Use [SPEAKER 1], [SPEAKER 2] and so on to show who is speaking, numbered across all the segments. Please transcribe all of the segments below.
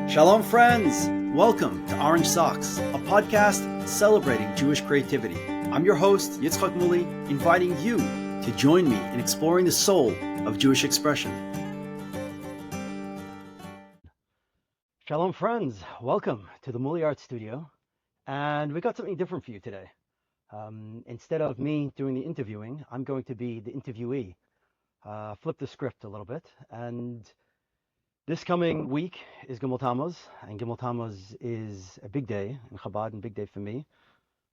[SPEAKER 1] Shalom, friends! Welcome to Orange Socks, a podcast celebrating Jewish creativity. I'm your host, Yitzchok Moully, inviting you to join me in exploring the soul of Jewish expression. Shalom, friends! Welcome to the Moully Art Studio, and we got something different for you today. Instead of me doing the interviewing, I'm going to be the interviewee. Flip the script a little bit, and this coming week is Gimel Tammuz, and Gimel Tammuz is a big day in Chabad and big day for me.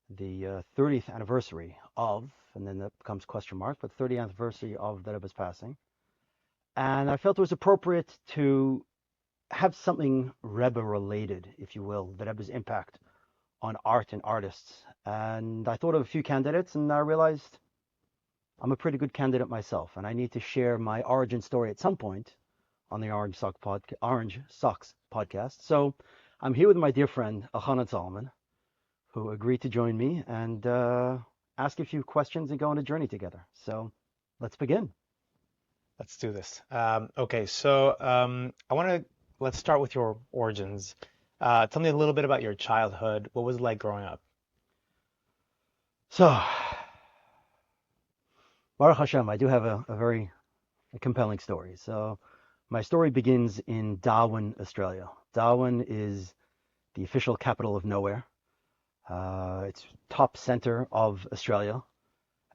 [SPEAKER 1] The 30th anniversary of, and then that becomes question mark, but 30th anniversary of the Rebbe's passing. And I felt it was appropriate to have something Rebbe related, if you will, the Rebbe's impact on art and artists. And I thought of a few candidates, and I realized I'm a pretty good candidate myself, and I need to share my origin story at some point on the Orange Socks podcast. So I'm here with my dear friend, Elchanan Solomon, who agreed to join me and ask a few questions and go on a journey together. So let's begin.
[SPEAKER 2] Let's do this. Let's start with your origins. Tell me a little bit about your childhood. What was it like growing up?
[SPEAKER 1] So, Baruch Hashem, I do have a very compelling story. So my story begins in Darwin, Australia. Darwin is the official capital of nowhere. It's top center of Australia.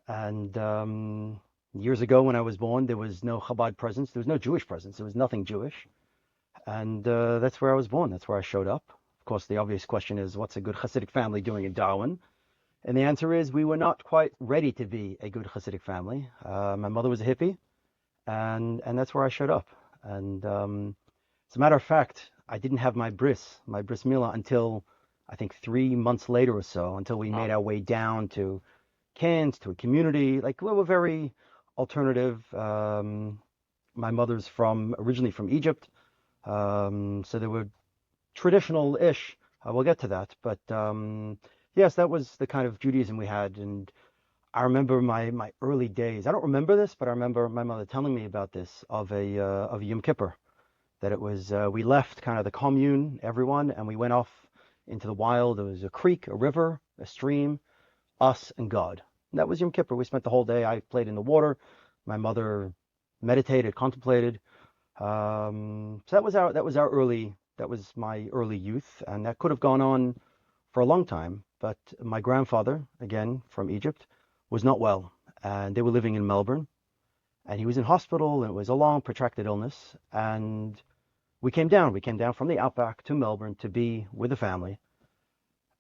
[SPEAKER 1] And years ago when I was born, there was no Chabad presence. There was no Jewish presence. There was nothing Jewish. And that's where I was born. That's where I showed up. Of course, the obvious question is, what's a good Hasidic family doing in Darwin? And the answer is, we were not quite ready to be a good Hasidic family. My mother was a hippie, and that's where I showed up. And as a matter of fact, I didn't have my bris milah, until I think 3 months later or so, until we made our way down to Cairns, to a community. Like, we were very alternative. My mother's originally from Egypt, so they were traditional-ish. We'll get to that, but yes, that was the kind of Judaism we had. And I remember my early days. I don't remember this, but I remember my mother telling me about this of Yom Kippur, that it was we left kind of the commune, everyone, and we went off into the wild. There was a creek, a river, a stream, us and God. And that was Yom Kippur. We spent the whole day. I played in the water. My mother meditated, contemplated. So that was my early youth, and that could have gone on for a long time. But my grandfather, again from Egypt, was not well, and they were living in Melbourne, and he was in hospital, and it was a long, protracted illness. And we came down from the Outback to Melbourne to be with the family.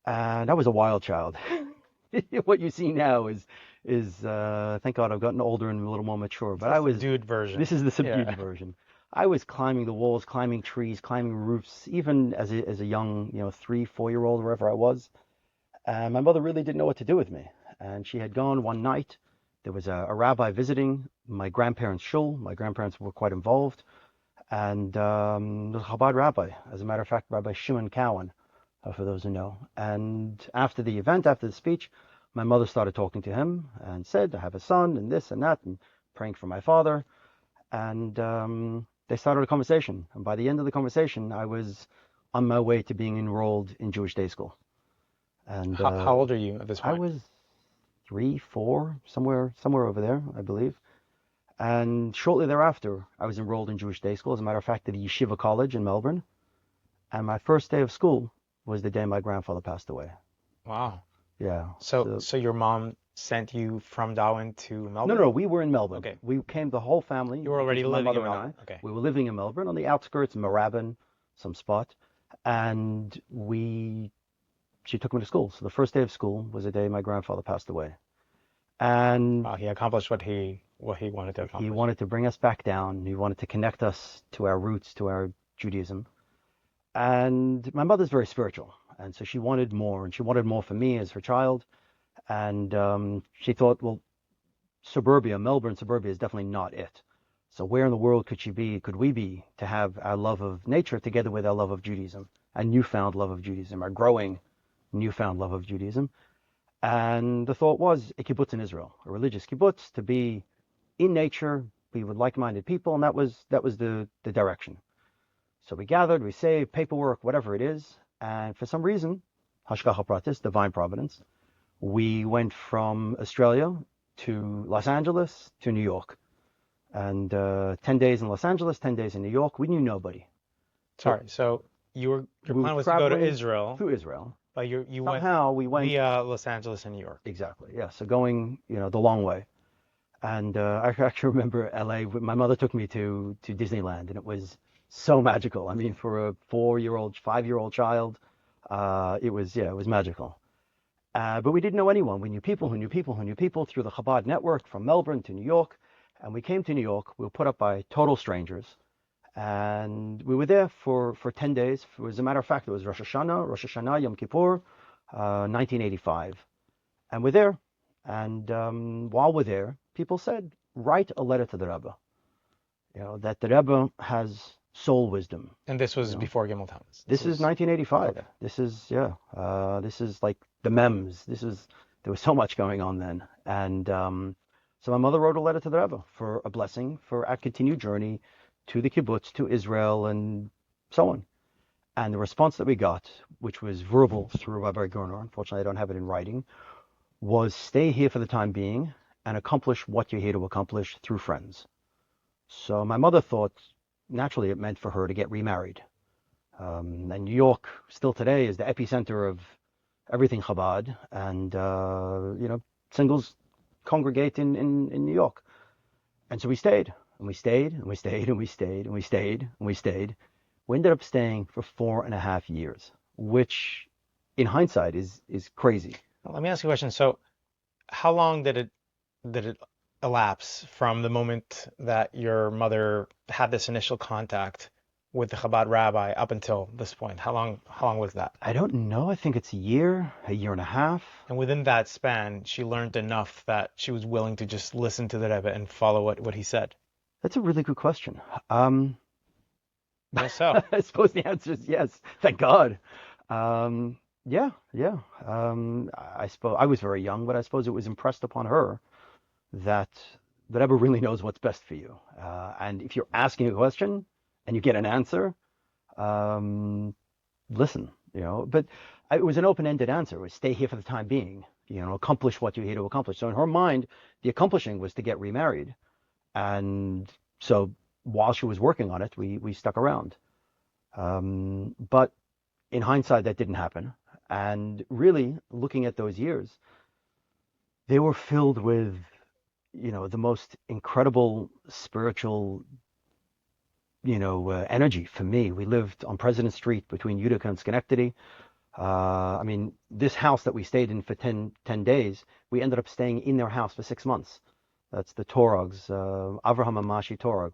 [SPEAKER 1] And I was a wild child. What you see now is thank God I've gotten older and a little more mature. But I was
[SPEAKER 2] subdued version.
[SPEAKER 1] This is the subdued version. I was climbing the walls, climbing trees, climbing roofs, even as a young, 3-4-year-old, wherever I was. And my mother really didn't know what to do with me. And she had gone one night. There was a rabbi visiting my grandparents' shul. My grandparents were quite involved. And the Chabad Rabbi, as a matter of fact, Rabbi Shimon Cowan, for those who know. And after the event, after the speech, my mother started talking to him and said, I have a son and this and that, and praying for my father. And they started a conversation. And by the end of the conversation, I was on my way to being enrolled in Jewish day school. And
[SPEAKER 2] how old are you at this point?
[SPEAKER 1] I was 3, 4, somewhere over there, I believe. And shortly thereafter, I was enrolled in Jewish day school, as a matter of fact, at the Yeshiva College in Melbourne. And my first day of school was the day my grandfather passed away.
[SPEAKER 2] Wow.
[SPEAKER 1] Yeah.
[SPEAKER 2] So your mom sent you from Darwin to Melbourne?
[SPEAKER 1] No, we were in Melbourne.
[SPEAKER 2] Okay.
[SPEAKER 1] We came, the whole family.
[SPEAKER 2] You were already living in Melbourne. Okay.
[SPEAKER 1] We were living in Melbourne, on the outskirts, Moorabbin, some spot. And she took me to school. So the first day of school was the day my grandfather passed away. And
[SPEAKER 2] he accomplished what he wanted to accomplish.
[SPEAKER 1] He wanted to bring us back down. He wanted to connect us to our roots, to our Judaism. And my mother's very spiritual. And so she wanted more, and she wanted more for me as her child. And she thought, well, Melbourne suburbia is definitely not it. So where in the world could we be to have our love of nature together with our love of Judaism, our newfound love of Judaism, our growing newfound love of Judaism. And the thought was a kibbutz in Israel, a religious kibbutz, to be in nature, be with like-minded people, and that was the direction. So we gathered, we saved, paperwork, whatever it is. And for some reason, Hashgacha Pratis, divine providence, we went from Australia to Los Angeles to New York. And 10 days in Los Angeles, 10 days in New York. We knew nobody.
[SPEAKER 2] Sorry. So your
[SPEAKER 1] We
[SPEAKER 2] plan
[SPEAKER 1] were
[SPEAKER 2] was to go to
[SPEAKER 1] traveling
[SPEAKER 2] Israel,
[SPEAKER 1] through Israel.
[SPEAKER 2] but you went
[SPEAKER 1] Somehow we went,
[SPEAKER 2] via Los Angeles and New York.
[SPEAKER 1] exactly, yeah. So going, the long way. And I actually remember LA. My mother took me to Disneyland, and it was so magical. I mean, for a 4-year-old, 5-year-old child, it was magical. But we didn't know anyone. We knew people who knew people who knew people through the Chabad network from Melbourne to New York. And we came to New York. We were put up by total strangers. And we were there for 10 days. As a matter of fact, it was Rosh Hashanah, Yom Kippur, 1985. And we're there. And while we're there, people said, write a letter to the Rebbe. That the Rebbe has soul wisdom.
[SPEAKER 2] And this was before Gimel Tammuz.
[SPEAKER 1] This is 1985.
[SPEAKER 2] Okay.
[SPEAKER 1] This is like the memes. There was so much going on then. And so my mother wrote a letter to the Rebbe for a blessing for our continued journey to the kibbutz, to Israel, and so on. And the response that we got, which was verbal through Rabbi Gurner, unfortunately I don't have it in writing, was stay here for the time being and accomplish what you're here to accomplish through friends. So my mother thought, naturally, it meant for her to get remarried. And New York, still today, is the epicenter of everything Chabad, and singles congregate in New York. And so we stayed, and we stayed, and we stayed, and we stayed, and we stayed, and we stayed. We ended up staying for 4.5 years, which, in hindsight, is crazy.
[SPEAKER 2] Well, let me ask you a question. So, how long did it elapse from the moment that your mother had this initial contact with the Chabad Rabbi up until this point? How long was that?
[SPEAKER 1] I don't know. I think it's a year and a half.
[SPEAKER 2] And within that span, she learned enough that she was willing to just listen to the Rebbe and follow what he said.
[SPEAKER 1] That's a really good question.
[SPEAKER 2] How so?
[SPEAKER 1] I suppose the answer is yes. Thank God. Yeah. I suppose I was very young, but I suppose it was impressed upon her that the Rebbe really knows what's best for you. And if you're asking a question and you get an answer, listen. But it was an open-ended answer. It was stay here for the time being. Accomplish what you're here to accomplish. So in her mind, the accomplishing was to get remarried, and so while she was working on it, we stuck around. But in hindsight, that didn't happen. And really, looking at those years, they were filled with, the most incredible spiritual, energy for me. We lived on President Street between Utica and Schenectady. This house that we stayed in for 10 days, we ended up staying in their house for 6 months. That's the Torogs, Avraham and Mashi Torog.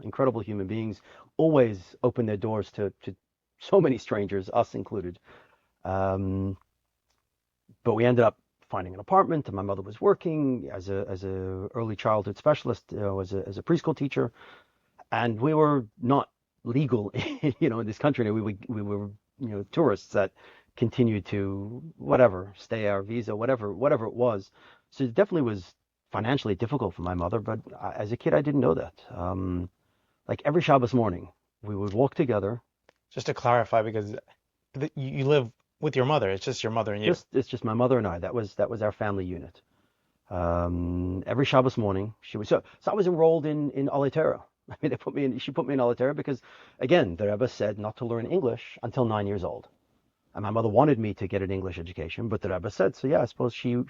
[SPEAKER 1] Incredible human beings. Always open their doors to so many strangers, us included. But we ended up finding an apartment, and my mother was working as a early childhood specialist, as a preschool teacher, and we were not legal, in this country. We were tourists that continued to stay our visa, whatever it was. So it definitely was financially difficult for my mother, but as a kid, I didn't know that. Like every Shabbos morning, we would walk together.
[SPEAKER 2] Just to clarify, because you live with your mother, it's just your mother and you.
[SPEAKER 1] It's just my mother and I. That was our family unit. Every Shabbos morning, she was so I was enrolled in Alei Torah. She put me in Alei Torah because, again, the Rebbe said not to learn English until 9 years old, and my mother wanted me to get an English education, but the Rebbe said so. Yeah, I suppose she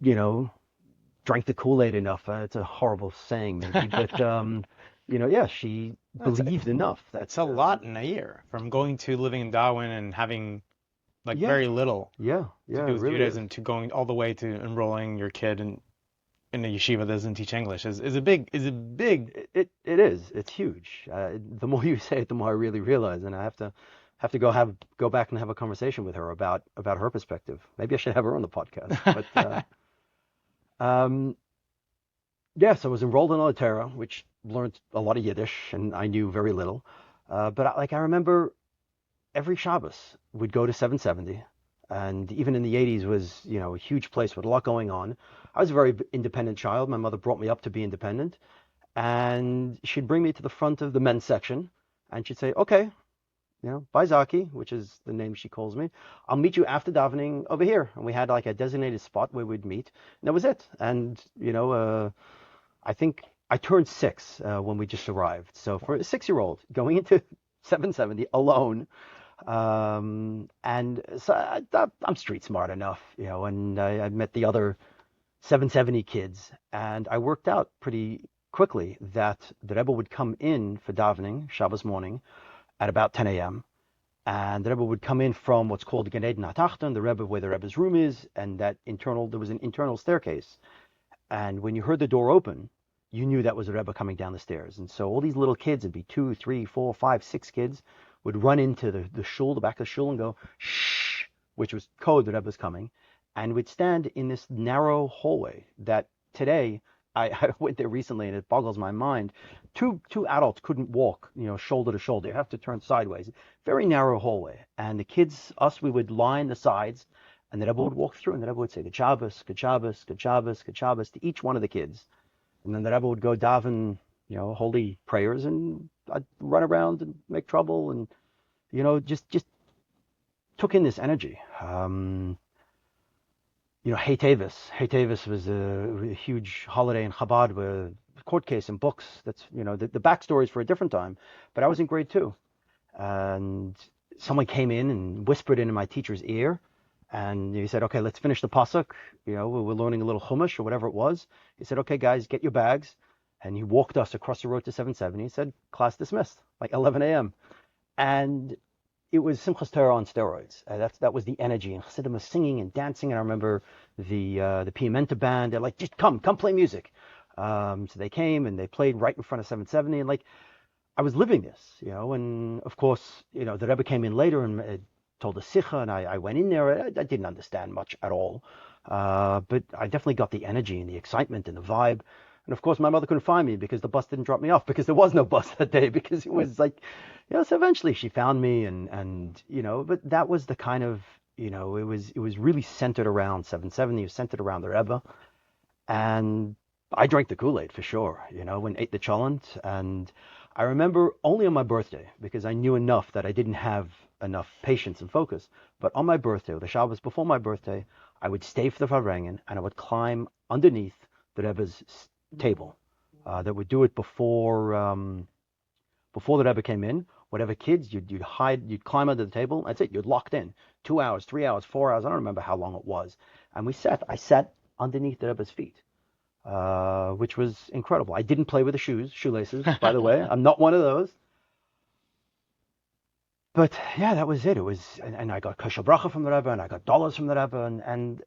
[SPEAKER 1] drank the Kool-Aid enough. It's a horrible saying, maybe, but she believed enough.
[SPEAKER 2] That's a lot in a year, from going to living in Darwin and having very little to do with
[SPEAKER 1] really
[SPEAKER 2] Judaism to going all the way to enrolling your kid in a yeshiva that doesn't teach English is a big.
[SPEAKER 1] It is. It's huge. The more you say it, the more I really realize, and I have to go back and have a conversation with her about her perspective. Maybe I should have her on the podcast. But so I was enrolled in Alei Torah, which learned a lot of Yiddish, and I knew very little. But I remember every Shabbos we'd go to 770, and even in the 80s was a huge place with a lot going on. I was a very independent child. My mother brought me up to be independent, and she'd bring me to the front of the men's section, and she'd say, "Okay, bye Zaki," which is the name she calls me. "I'll meet you after davening over here." And we had like a designated spot where we'd meet, and that was it. And I think I turned 6 when we just arrived. So for a 6-year-old going into 770 alone, and so I'm street smart enough, and I met the other 770 kids, and I worked out pretty quickly that the Rebbe would come in for davening Shabbos morning at about 10 a.m. And the Rebbe would come in from what's called the Gan Eden HaTachton, the Rebbe where the Rebbe's room is, and there was an internal staircase. And when you heard the door open, you knew that was the Rebbe coming down the stairs. And so all these little kids, it'd be 2, 3, 4, 5, 6 kids, would run into the shul, the back of the shul, and go, "Shh," which was code the Rebbe's coming, and would stand in this narrow hallway that today, I went there recently and it boggles my mind. Two adults couldn't walk, shoulder to shoulder. You have to turn sideways. Very narrow hallway. And the kids, we would line the sides, and the Rebbe would walk through, and the Rebbe would say, "Good Shabbos, good Shabbos, good Shabbos, good Shabbos," to each one of the kids. And then the Rebbe would go daven, holy prayers, and I'd run around and make trouble, and just took in this energy. Hey Tavis. Hey Tavis was a huge holiday in Chabad with court case and books. That's, the backstories for a different time. But I was in grade 2. And someone came in and whispered into my teacher's ear. And he said, "Okay, let's finish the pasuk. We're learning a little chumash or whatever it was." He said, "Okay, guys, get your bags." And he walked us across the road to 770. He said, "Class dismissed," like 11 a.m. And it was Simchas Torah on steroids. That was the energy. And Chassidim was singing and dancing. And I remember the Pimenta band. They're like, "Just come play music." So they came and they played right in front of 770. And I was living this, And of course, the Rebbe came in later and told a sicha, and I went in there. I didn't understand much at all, but I definitely got the energy and the excitement and the vibe. And of course, my mother couldn't find me because the bus didn't drop me off, because there was no bus that day, because it was like, so eventually she found me, and but that was the kind of, it was really centered around 770, it was centered around the Rebbe. And I drank the Kool-Aid for sure, and ate the cholent. And I remember only on my birthday, because I knew enough that I didn't have enough patience and focus. But on my birthday, or the Shabbos before my birthday, I would stay for the Farbrengen, and I would climb underneath the Rebbe's table. That would do it before the Rebbe came in. Whatever kids, you'd hide, you'd climb under the table. That's it. You're locked in. 2 hours, 3 hours, 4 hours. I don't remember how long it was. And I sat underneath the Rebbe's feet, which was incredible. I didn't play with the shoelaces, by the way. I'm not one of those. But yeah, that was it. It was, and I got kosher bracha from the Rebbe, and I got dollars from the Rebbe, and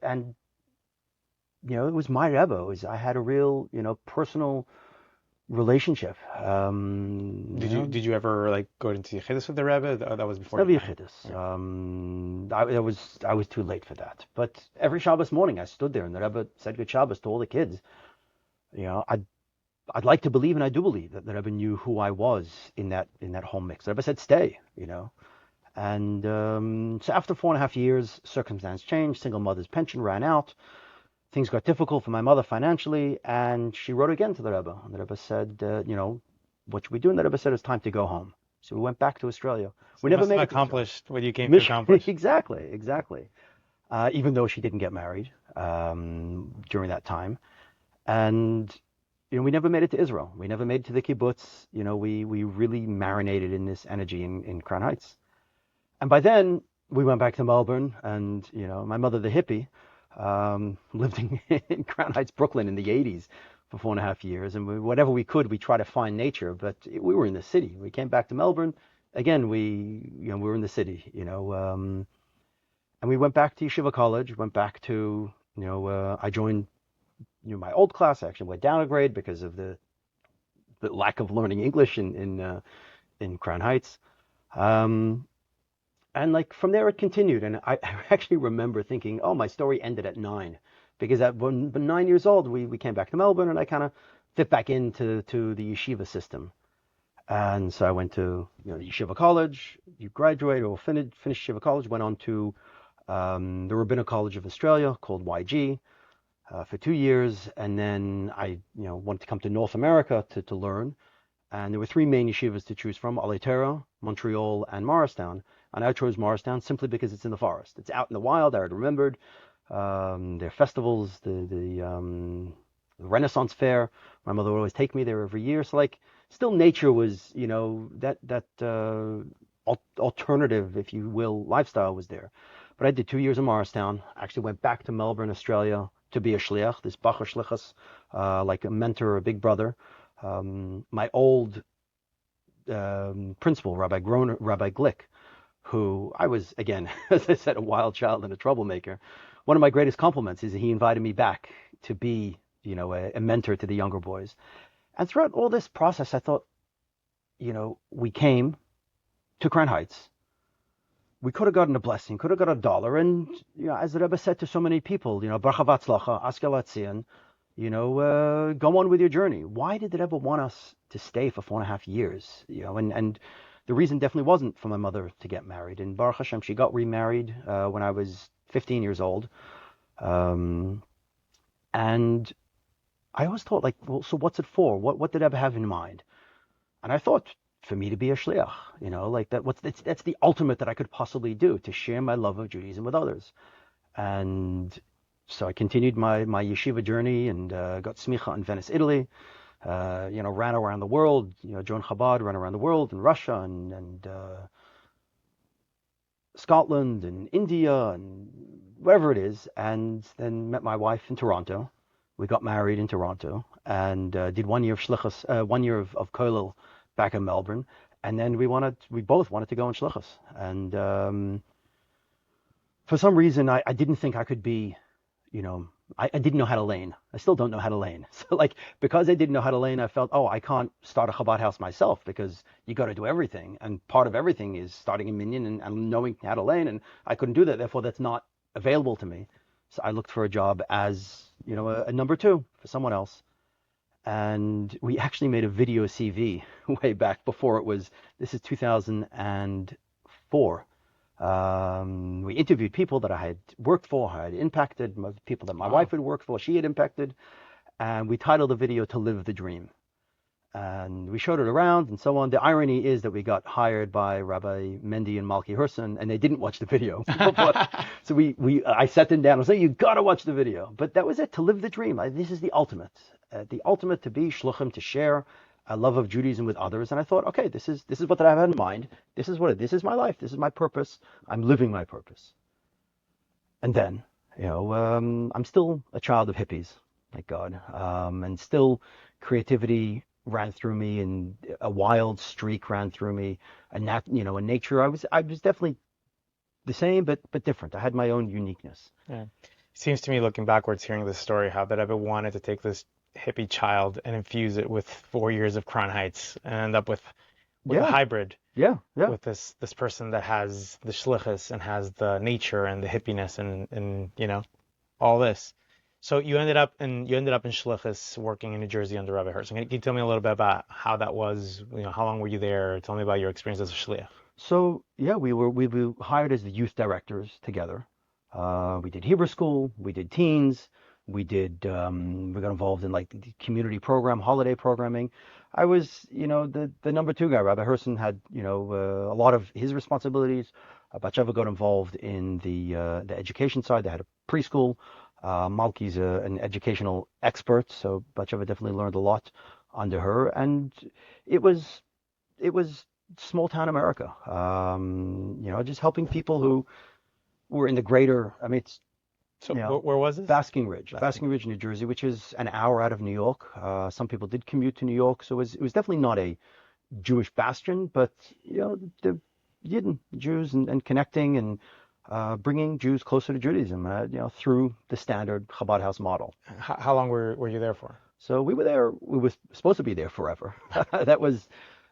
[SPEAKER 1] it was my Rebbe. I had a real, personal relationship.
[SPEAKER 2] Did you ever go into Yeshivas with the Rebbe? That was before.
[SPEAKER 1] Never Yeshivas. I was too late for that. But every Shabbos morning, I stood there, and the Rebbe said good Shabbos to all the kids. I'd like to believe, and I do believe, that the Rebbe knew who I was in that whole mix. The Rebbe said, "Stay," And so after 4.5 years, circumstance changed. Single mother's pension ran out. Things got difficult for my mother financially, and she wrote again to the Rebbe. And the Rebbe said, "What should we do?" And the Rebbe said, "It's time to go home." So we went back to Australia.
[SPEAKER 2] So
[SPEAKER 1] We never made it
[SPEAKER 2] accomplished what you came to accomplish.
[SPEAKER 1] Exactly. Even though she didn't get married during that time, and we never made it to Israel. We never made it to the kibbutz. We really marinated in this energy in Crown Heights. And by then, we went back to Melbourne, and my mother, the hippie, lived in Crown Heights, Brooklyn, in the 80s for 4.5 years. And whatever we could, we tried to find nature. But we were in the city. We came back to Melbourne. Again, we were in the city. And we went back to Yeshiva College. Went back to I joined my old class. I actually went down a grade because of the lack of learning English in Crown Heights. And from there it continued. And I actually remember thinking, oh, my story ended at 9, because when 9 years old, we came back to Melbourne, and I kind of fit back into the yeshiva system. And so I went to the Yeshiva College. You graduate or finish Yeshiva College, went on to the Rabbinical College of Australia, called YG. for 2 years, and then I wanted to come to North America to learn. And there were three main yeshivas to choose from: Aleitera, Montreal, and Morristown. And I chose Morristown simply because it's in the forest. It's out in the wild. I had remembered their festivals, the Renaissance Fair. My mother would always take me there every year. So like, still nature was, that alternative, if you will, lifestyle was there. But I did 2 years in Morristown. I actually went back to Melbourne, Australia, to be a shliach, this bacher shlichus, like a mentor, a big brother. My old principal, Rabbi Glick, who I was, again, as I said, a wild child and a troublemaker. One of my greatest compliments is that he invited me back to be, a mentor to the younger boys. And throughout all this process, I thought, we came to Crown Heights. We could have gotten a blessing, could have got $1. And, as the Rebbe said to so many people, Baruch Havatzlacha, Askel Atzion, go on with your journey. Why did the Rebbe want us to stay for 4.5 years? And the reason definitely wasn't for my mother to get married. And Baruch Hashem, she got remarried when I was 15 years old. And I always thought, like, well, so what's it for? What did Rebbe have in mind? And I thought, for me to be a shliach, like that's the ultimate that I could possibly do, to share my love of Judaism with others. And so I continued my yeshiva journey and got smicha in Venice, Italy. Ran around the world, joined Chabad, ran around the world in Russia and Scotland and India and wherever it is, and then met my wife in Toronto. We got married in Toronto and did 1 year of shlichus, 1 year of kollel back in Melbourne, and then we both wanted to go in shlichus. And for some reason, I didn't think I could be, I didn't know how to lane. I still don't know how to lane. So like, because I didn't know how to lane, I felt, I can't start a Chabad house myself, because you got to do everything. And part of everything is starting a minyan and knowing how to lane. And I couldn't do that. Therefore, that's not available to me. So I looked for a job as, a number two for someone else. And we actually made a video CV way back before this is 2004. We interviewed people that I had worked for, I had impacted, people that my wife had worked for, she had impacted, and we titled the video "To Live the Dream." And we showed it around and so on. The irony is that we got hired by Rabbi Mendy and Malki Herson, and they didn't watch the video. So I sat them down and said, "You got to watch the video." But that was it. To live the dream. This is the ultimate to be shluchim, to share a love of Judaism with others. And I thought, okay, this is what I have in mind. This is my life. This is my purpose. I'm living my purpose. And then, I'm still a child of hippies, thank God. And still creativity ran through me, and a wild streak ran through me. And that, in nature, I was definitely the same, but different. I had my own uniqueness.
[SPEAKER 2] Yeah. Seems to me, looking backwards, hearing this story, how that Rebbe wanted to take this hippie child and infuse it with 4 years of Crown Heights and end up with a hybrid.
[SPEAKER 1] Yeah.
[SPEAKER 2] With this person that has the shlichus and has the nature and the hippiness and all this. So you ended up in shlichus working in New Jersey under Rabbi Herson. Can you tell me a little bit about how that was? How long were you there? Tell me about your experience as a shliach.
[SPEAKER 1] So we were hired as the youth directors together. We did Hebrew school, we did teens, we got involved in like the community program, holiday programming. I was, the number two guy. Rabbi Herson had, a lot of his responsibilities. Batsheva got involved in the education side. They had a preschool. Malki's an educational expert, so Batsheva definitely learned a lot under her. And it was small town America. Just helping people who were in the greater. I mean, it's.
[SPEAKER 2] So where was this?
[SPEAKER 1] Basking Ridge, New Jersey, which is an hour out of New York. Some people did commute to New York, so it was definitely not a Jewish bastion, but the Yidden Jews and connecting and bringing Jews closer to Judaism, through the standard Chabad house model.
[SPEAKER 2] How long were you there for?
[SPEAKER 1] So we were there. We were supposed to be there forever. That was,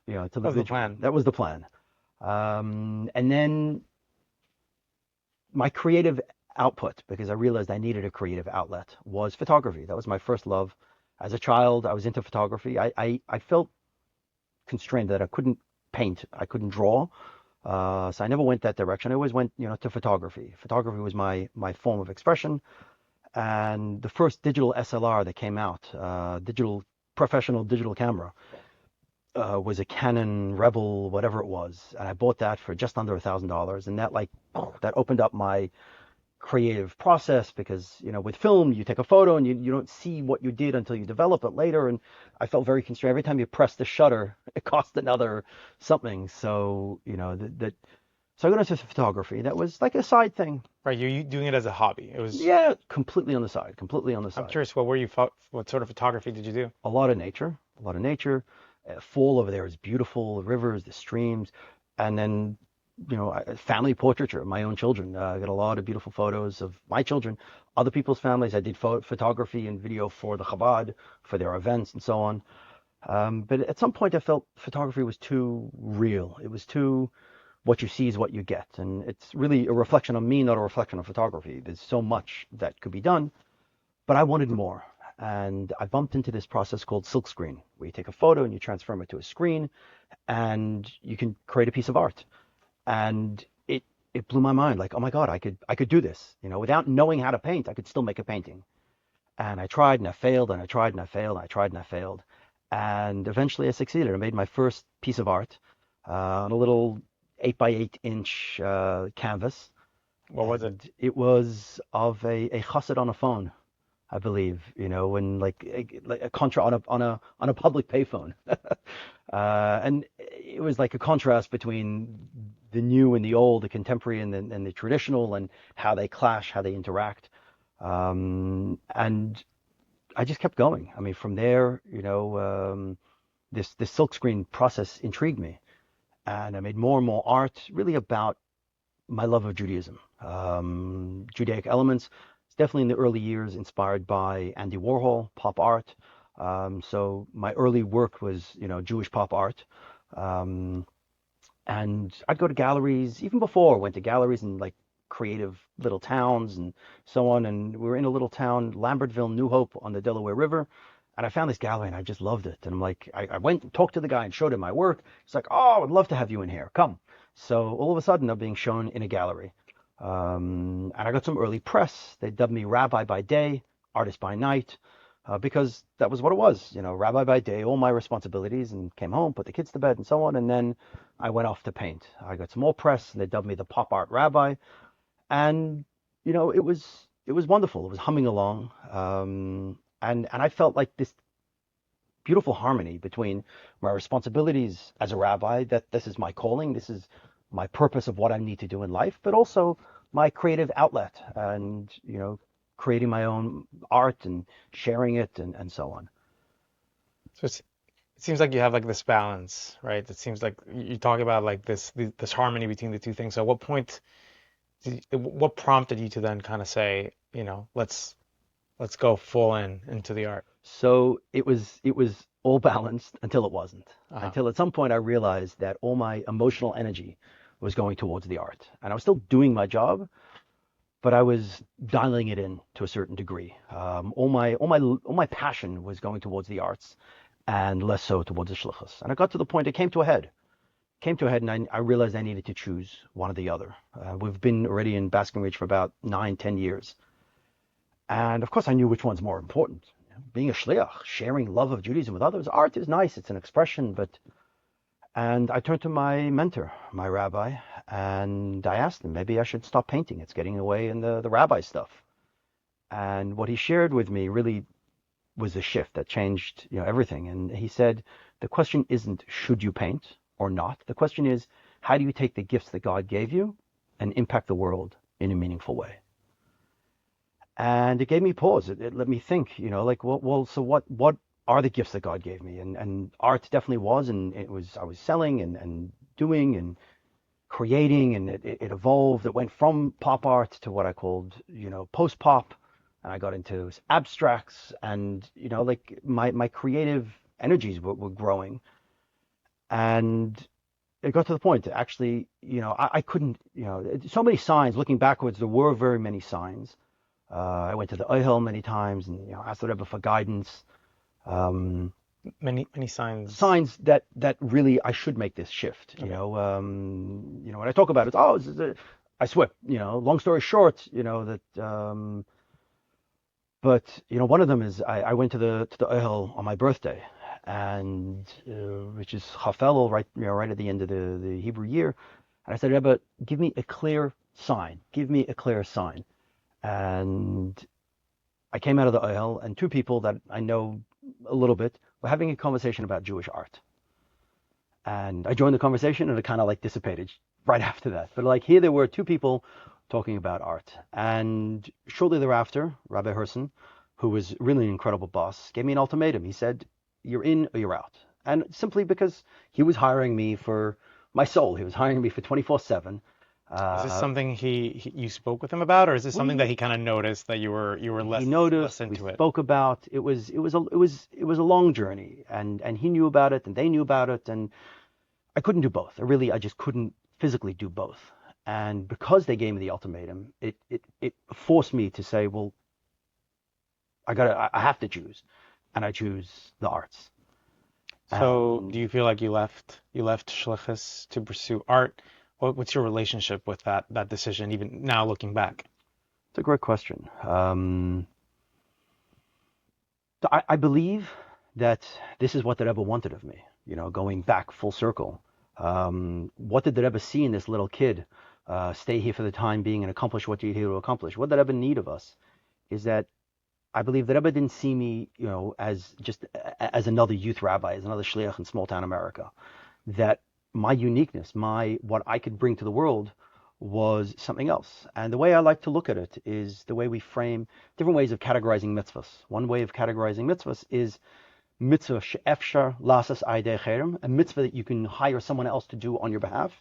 [SPEAKER 1] that was
[SPEAKER 2] the plan.
[SPEAKER 1] That was the plan. And then my creative output, because I realized I needed a creative outlet, was photography. That was my first love. As a child, I was into photography. I felt constrained that I couldn't paint, I couldn't draw, so I never went that direction. I always went, to photography. Photography was my form of expression, And the first digital SLR that came out, professional digital camera, was a Canon Rebel, whatever it was, and I bought that for just under $1,000, and that opened up my creative process because with film you take a photo and you don't see what you did until you develop it later, and I felt very constrained. Every time you press the shutter, it cost another something. So so I got into photography. That was like a side thing.
[SPEAKER 2] Right, you're doing it as a hobby. It was.
[SPEAKER 1] Yeah, completely on the side.
[SPEAKER 2] I'm curious, what sort of photography did you do?
[SPEAKER 1] A lot of nature, a lot of nature. Fall over there is beautiful, the rivers, the streams, and then family portraiture of my own children. I got a lot of beautiful photos of my children, other people's families. I did photography and video for the Chabad, for their events and so on. But at some point I felt photography was too real. It was too, what you see is what you get. And it's really a reflection of me, not a reflection of photography. There's so much that could be done, but I wanted more. And I bumped into this process called silkscreen, where you take a photo and you transform it to a screen and you can create a piece of art. And it blew my mind, like, oh my God, I could do this. Without knowing how to paint, I could still make a painting. And I tried and I failed and I tried and I failed and I tried and I failed. And eventually I succeeded. I made my first piece of art on a little 8 by 8 inch canvas.
[SPEAKER 2] What was it?
[SPEAKER 1] It was of a chassid on a phone, I believe, when like a contra on a public payphone. And it was like a contrast between the new and the old, the contemporary and the traditional, and how they clash, how they interact. And I just kept going. I mean, from there, this silkscreen process intrigued me, and I made more and more art, really about my love of Judaism, Judaic elements. It's definitely in the early years inspired by Andy Warhol, pop art. So my early work was, Jewish pop art. And I'd go to galleries, even before I went to galleries in like creative little towns and so on. And we were in a little town, Lambertville, New Hope, on the Delaware River. And I found this gallery and I just loved it. And I'm like, I went and talked to the guy and showed him my work. He's like, oh, I'd love to have you in here. Come. So all of a sudden I'm being shown in a gallery. And I got some early press. They dubbed me rabbi by day, artist by night, because that was what it was. Rabbi by day, all my responsibilities, and came home, put the kids to bed and so on. And then I went off to paint. I got some more press and they dubbed me the Pop Art Rabbi. And, it was wonderful. It was humming along. And I felt like this beautiful harmony between my responsibilities as a rabbi, that this is my calling, this is my purpose of what I need to do in life, but also my creative outlet and, creating my own art and sharing it and so on.
[SPEAKER 2] So it seems like you have like this balance, right? It seems like you talk about like this harmony between the two things. So at what point, what prompted you to then kind of say, let's go full into the art?
[SPEAKER 1] So it was all balanced until it wasn't.
[SPEAKER 2] Uh-huh.
[SPEAKER 1] Until at some point I realized that all my emotional energy was going towards the art, and I was still doing my job, but I was dialing it in to a certain degree. All my passion was going towards the arts, and less so towards the shlichus. And I got to the point, it came to a head, and I realized I needed to choose one or the other. We've been already in Basking Ridge for about 9-10 years. And of course I knew which one's more important. Being a shliach, sharing love of Judaism with others, art is nice, it's an expression, and I turned to my mentor, my rabbi, and I asked him, maybe I should stop painting. It's getting away in the rabbi stuff. And what he shared with me really was a shift that changed, everything. And he said, the question isn't should you paint or not. The question is, how do you take the gifts that God gave you and impact the world in a meaningful way? And it gave me pause. It let me think, so what are the gifts that God gave me? And art definitely was, and I was selling and doing and creating, and it evolved. It went from pop art to what I called, post pop, and I got into abstracts, and, my creative energies were growing. And it got to the point, actually, I couldn't, so many signs, looking backwards, there were very many signs. I went to the Ohel many times and asked the Rebbe for guidance.
[SPEAKER 2] Many signs.
[SPEAKER 1] Signs that really I should make this shift. Okay. When I talk about it, I swear. Long story short, that But one of them is I went to the Ohel on my birthday, and which is Chafel, right, right at the end of the Hebrew year. And I said, Rebbe, give me a clear sign. Give me a clear sign. And I came out of the Ohel, and two people that I know a little bit were having a conversation about Jewish art. And I joined the conversation, and it kind of like dissipated right after that. But like here, there were two people talking about art, and shortly thereafter, Rabbi Herson, who was really an incredible boss, gave me an ultimatum. He said, "You're in or you're out," and simply because he was hiring me for my soul, he was hiring me for 24/7.
[SPEAKER 2] Is this
[SPEAKER 1] Uh,
[SPEAKER 2] something you spoke with him about, or is this something that
[SPEAKER 1] we
[SPEAKER 2] he kind of noticed that you were
[SPEAKER 1] he
[SPEAKER 2] less
[SPEAKER 1] noticed, we
[SPEAKER 2] into it?
[SPEAKER 1] spoke about it was a long journey, and he knew about it, and they knew about it, and I couldn't do both. I just couldn't physically do both. And because they gave me the ultimatum, it forced me to say, well, I have to choose, and I choose the arts.
[SPEAKER 2] So,
[SPEAKER 1] And
[SPEAKER 2] do you feel like you left Shlichus to pursue art? What's your relationship with that decision, even now looking back?
[SPEAKER 1] it's a great question. I believe that this is what the Rebbe wanted of me. Going back full circle. What did the Rebbe see in this little kid? Stay here for the time being and accomplish what you're here to accomplish. What the Rebbe need of us is that I believe the Rebbe didn't see me, as just as another youth rabbi, as another shliach in small town America. That my uniqueness, my what I could bring to the world, was something else. And the way I like to look at it is the way we frame different ways of categorizing mitzvahs. One way of categorizing mitzvahs is mitzvah she'efshar lasas aidei cherem, a mitzvah that you can hire someone else to do on your behalf,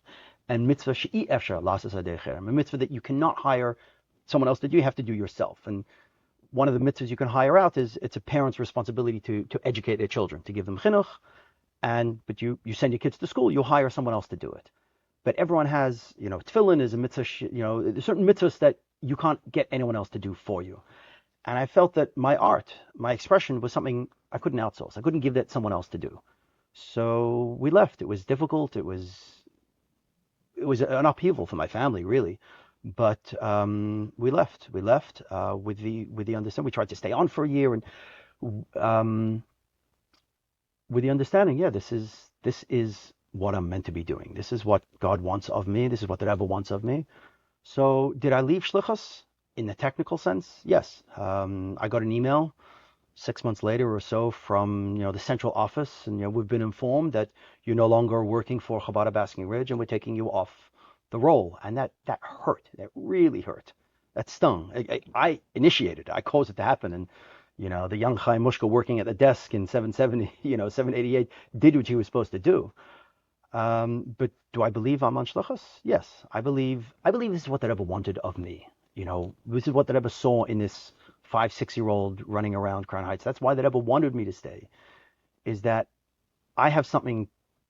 [SPEAKER 1] and mitzvah she'i efshar lasas aidei cherem, a mitzvah that you cannot hire someone else to do, you have to do yourself. And one of the mitzvahs you can hire out is it's a parent's responsibility to educate their children, to give them chinuch, but you send your kids to school, you hire someone else to do it. But everyone has, tefillin is a mitzvah, there's certain mitzvahs that you can't get anyone else to do for you. And I felt that my art, my expression was something I couldn't outsource. I couldn't give that someone else to do. So we left. It was difficult. It was an upheaval for my family, really. But we left. We left with the understanding. We tried to stay on for a year, and um, with the understanding, yeah, this is what I'm meant to be doing. This is what God wants of me. This is what the Rebbe wants of me. So did I leave Shlichus in the technical sense? Yes. I got an email 6 months later or so from the central office, and we've been informed that you're no longer working for Chabad Basking Ridge, and we're taking you off the roll. And that hurt. That really hurt. That stung. I initiated it. I caused it to happen, and the young Chaim Mushka working at the desk in 770, 788 did what he was supposed to do. But do I believe I'm on shlichus? Yes, I believe this is what the Rebbe wanted of me. This is what the Rebbe saw in this 5, 6-year-old running around Crown Heights. That's why the Rebbe wanted me to stay. Is that I have something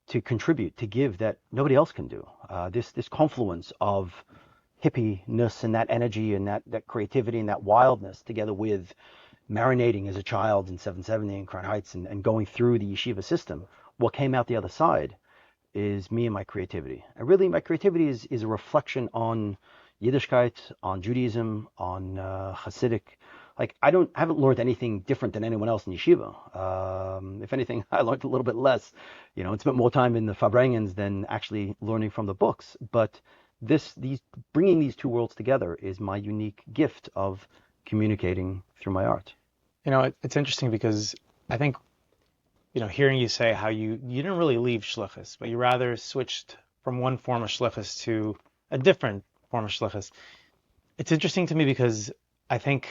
[SPEAKER 1] to contribute, to give that nobody else can do. This confluence of hippiness and that energy and that creativity and that wildness, together with marinating as a child in 770 in Crown Heights and going through the yeshiva system. What came out the other side is me and my creativity. And really, my creativity is a reflection on Yiddishkeit, on Judaism, on Hasidic. Like I haven't learned anything different than anyone else in yeshiva. If anything, I learned a little bit less. And spent more time in the Fabrengens than actually learning from the books. But these bringing these two worlds together is my unique gift of communicating through my art.
[SPEAKER 2] It's interesting because I think, hearing you say how you didn't really leave Shlichus, but you rather switched from one form of Shlichus to a different form of Shlichus. It's interesting to me because I think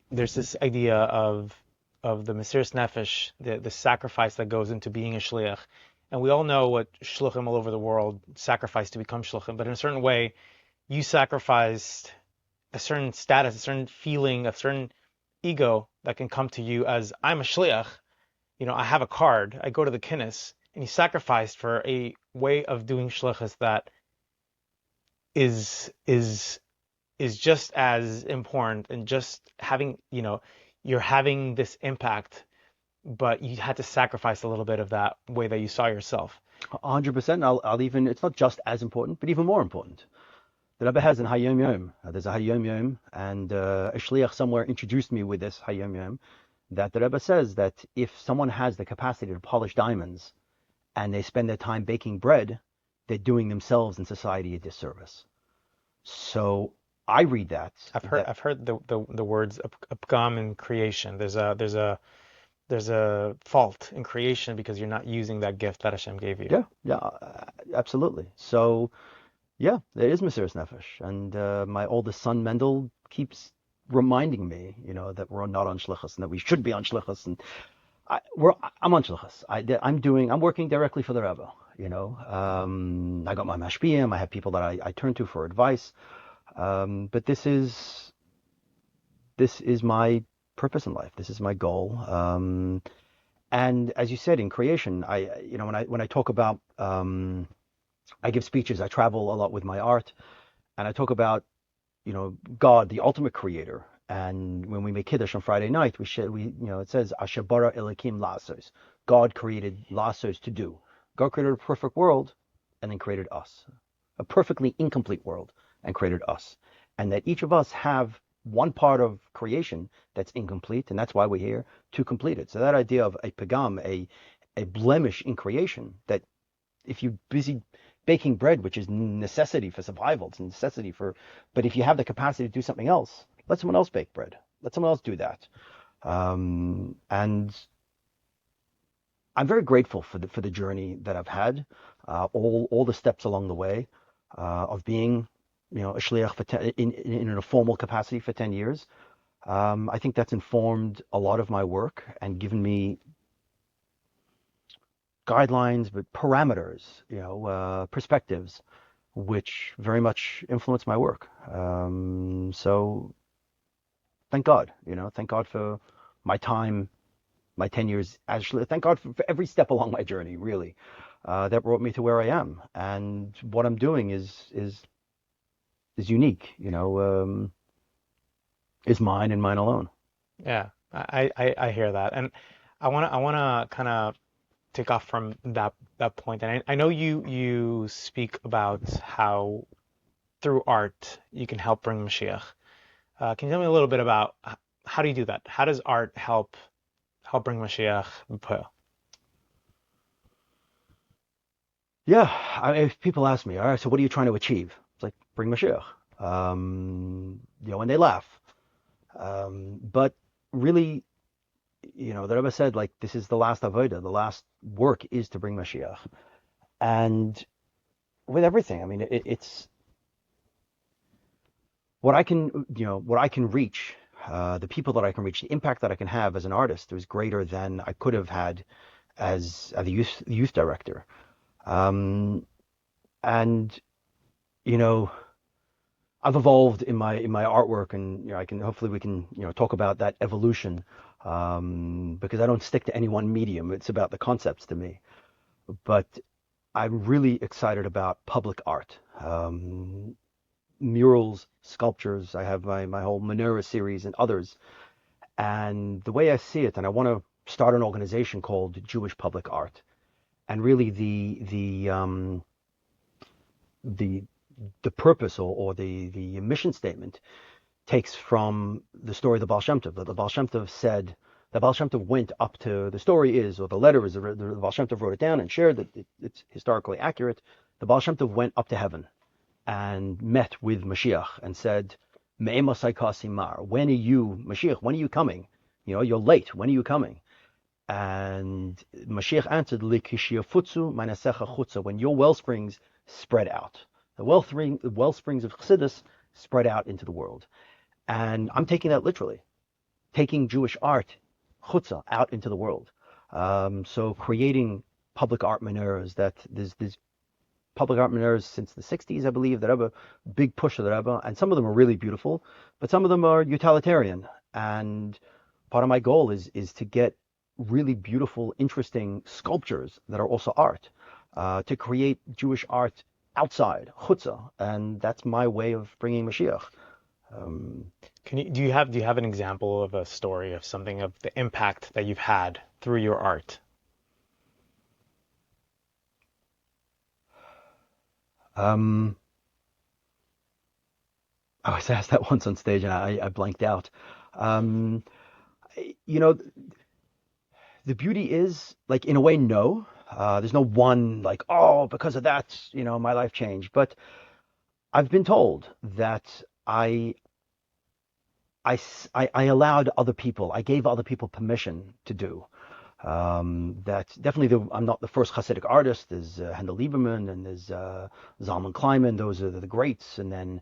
[SPEAKER 2] there's this idea of the Mesiras Nefesh, the sacrifice that goes into being a Shliach. And we all know what Shluchim all over the world sacrifice to become Shluchim, but in a certain way, you sacrificed a certain status, a certain feeling, a certain ego that can come to you as I'm a shliach. I have a card. I go to the kinnis, and you sacrificed for a way of doing shlichus that is just as important, and just having you're having this impact, but you had to sacrifice a little bit of that way that you saw yourself.
[SPEAKER 1] 100%. I'll even, it's not just as important, but even more important. The Rebbe has an Hayom Yom. There's a Hayom Yom, and a shliach somewhere introduced me with this Hayom Yom, that the Rebbe says that if someone has the capacity to polish diamonds and they spend their time baking bread, they're doing themselves and society a disservice. So I read that.
[SPEAKER 2] I've heard the words upgam in creation. There's a fault in creation because you're not using that gift that Hashem gave you.
[SPEAKER 1] Yeah, absolutely. So yeah, there is Mesiras Nefesh, and my oldest son Mendel keeps reminding me, that we're not on shlichus and that we should be on shlichus, and I'm on shlichus. I'm working directly for the Rebbe. I got my mashpiyim. I have people that I turn to for advice. But this is my purpose in life. This is my goal. And as you said, in creation, when I talk about, I give speeches, I travel a lot with my art, and I talk about, God, the ultimate creator. And when we make Kiddush on Friday night, it says, Asher bara Elokim lasos. God created lasos to do. God created a perfect world and then created us. A perfectly incomplete world and created us. And that each of us have one part of creation that's incomplete, and that's why we're here to complete it. So that idea of a pagam, a blemish in creation, that if you're busy baking bread, which is necessity for survival, it's a necessity but if you have the capacity to do something else, let someone else bake bread. Let someone else do that. And I'm very grateful for the journey that I've had, all the steps along the way, of being, a shliach in a formal capacity for 10 years. I think that's informed a lot of my work and given me guidelines, but parameters, perspectives, which very much influence my work. So thank God, thank God for my time, my 10 years. Actually, thank God for every step along my journey, really, that brought me to where I am. And what I'm doing is unique, is mine and mine alone.
[SPEAKER 2] Yeah, I hear that, and I wanna kind of take off from that point. And I know you speak about how through art you can help bring Mashiach. Can you tell me a little bit about how do you do that? How does art help bring Mashiach?
[SPEAKER 1] Yeah, if people ask me, all right, so what are you trying to achieve? It's like, bring Mashiach. And they laugh. But really, the Rebbe said, like, this is the last avodah, the last work is to bring Mashiach. And with everything, I mean, it's what I can reach, the people that I can reach, the impact that I can have as an artist is greater than I could have had as a youth director. And I've evolved in my artwork, and hopefully we can talk about that evolution, because I don't stick to any one medium. It's about the concepts to me. But I'm really excited about public art, murals, sculptures. I have my whole Menorah series and others. And the way I see it, and I want to start an organization called Jewish Public Art. And really the purpose or the mission statement takes from the story of the Baal Shem Tov. The Baal Shem Tov said, the Baal Shem Tov went up to, the story is, or the letter is, the Baal Shem Tov wrote it down and shared that it's historically accurate. The Baal Shem Tov went up to heaven and met with Mashiach and said, Me'emasai kasimar, when are you, Mashiach, when are you coming? You're late, when are you coming? And Mashiach answered, Likishiyafutsu manasecha chutza, when your well springs spread out. The well springs of Chassidus spread out into the world. And I'm taking that literally, taking Jewish art, chutza, out into the world. So creating public art menorahs, that there's public art menorahs since the 60s, I believe, that have a big push of the Rebbe, and some of them are really beautiful, but some of them are utilitarian. And part of my goal is to get really beautiful, interesting sculptures that are also art, to create Jewish art outside, chutza, and that's my way of bringing Mashiach.
[SPEAKER 2] Do you have an example of a story of something of the impact that you've had through your art?
[SPEAKER 1] I was asked that once on stage and I blanked out. Um, you know, the beauty is, like, in a way, no. There's no one, like, oh, because of that, my life changed. But I've been told that I, I allowed other people, I gave other people permission to do. That definitely, I'm not the first Hasidic artist. There's Handel Lieberman and there's Zalman Kleiman. Those are the greats. And then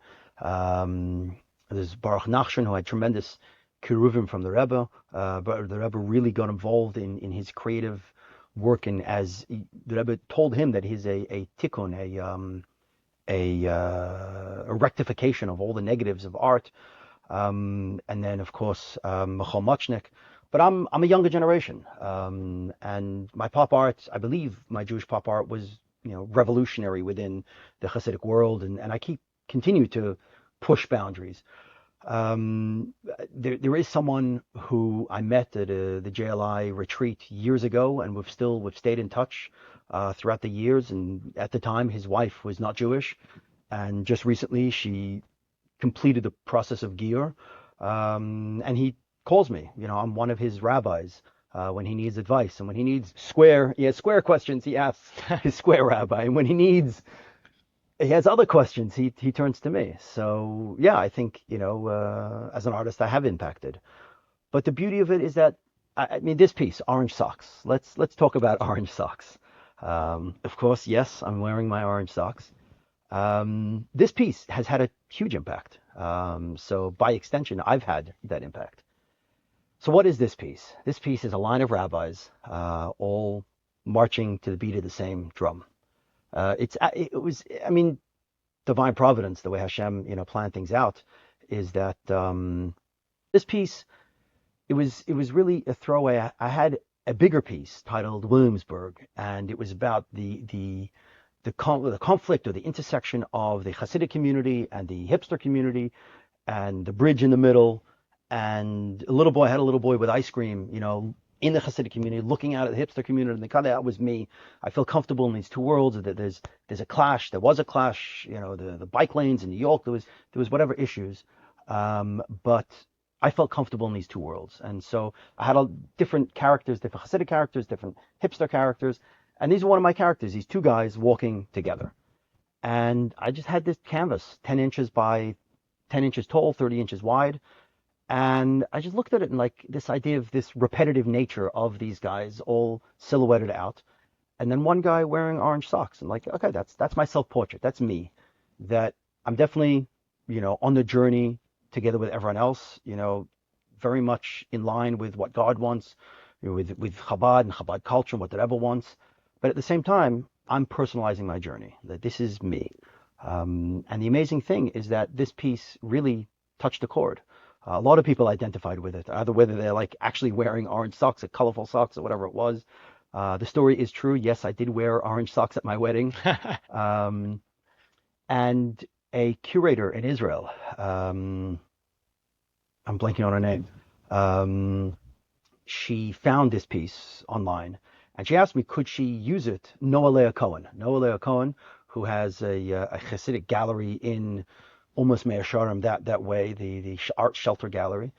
[SPEAKER 1] there's Baruch Nachshon, who had tremendous kiruvim from the Rebbe. But the Rebbe really got involved in his creative work, and the Rebbe told him that he's a tikkun, a rectification of all the negatives of art. And then, of course, Michal Mochnik. But I'm a younger generation, and my pop art, I believe my Jewish pop art was, revolutionary within the Hasidic world, and I continue to push boundaries. There is someone who I met at the JLI retreat years ago, and we've stayed in touch throughout the years. And at the time, his wife was not Jewish, and just recently she completed the process of Giur, and he calls me. I'm one of his rabbis when he needs advice, and when he needs square questions, he asks his square rabbi, and when he has other questions, he turns to me. So yeah, I think as an artist, I have impacted. But the beauty of it is that I mean, this piece, orange socks. Let's talk about orange socks. Of course, yes, I'm wearing my orange socks. This piece has had a huge impact. So by extension, I've had that impact. So what is this piece? This piece is a line of rabbis, all marching to the beat of the same drum. It was, I mean, divine providence, the way Hashem, planned things out, is that this piece, it was really a throwaway. I had a bigger piece titled Williamsburg, and it was about the conflict or the intersection of the Hasidic community and the hipster community, and the bridge in the middle. And I had a little boy with ice cream, in the Hasidic community, looking out at the hipster community, and that was me. I feel comfortable in these two worlds. That there's a clash. There was a clash. The bike lanes in New York. There was whatever issues, but I felt comfortable in these two worlds. And so I had different characters, different Hasidic characters, different hipster characters, and these are one of my characters. These two guys walking together, and I just had this canvas, 10 inches by 10 inches tall, 30 inches wide. And I just looked at it, and like this idea of this repetitive nature of these guys all silhouetted out. And then one guy wearing orange socks. And like, okay, that's my self-portrait. That's me. That I'm definitely, on the journey together with everyone else, very much in line with what God wants, with Chabad and Chabad culture and what the Rebbe wants. But at the same time, I'm personalizing my journey, that this is me. And the amazing thing is that this piece really touched a chord. A lot of people identified with it, either whether they're like actually wearing orange socks or colorful socks or whatever it was. The story is true. Yes, I did wear orange socks at my wedding. And a curator in Israel, I'm blanking on her name, she found this piece online, and she asked me, could she use it? Noah Leah Cohen, who has a Hasidic gallery in almost Mea Sharim, that way, the art shelter gallery.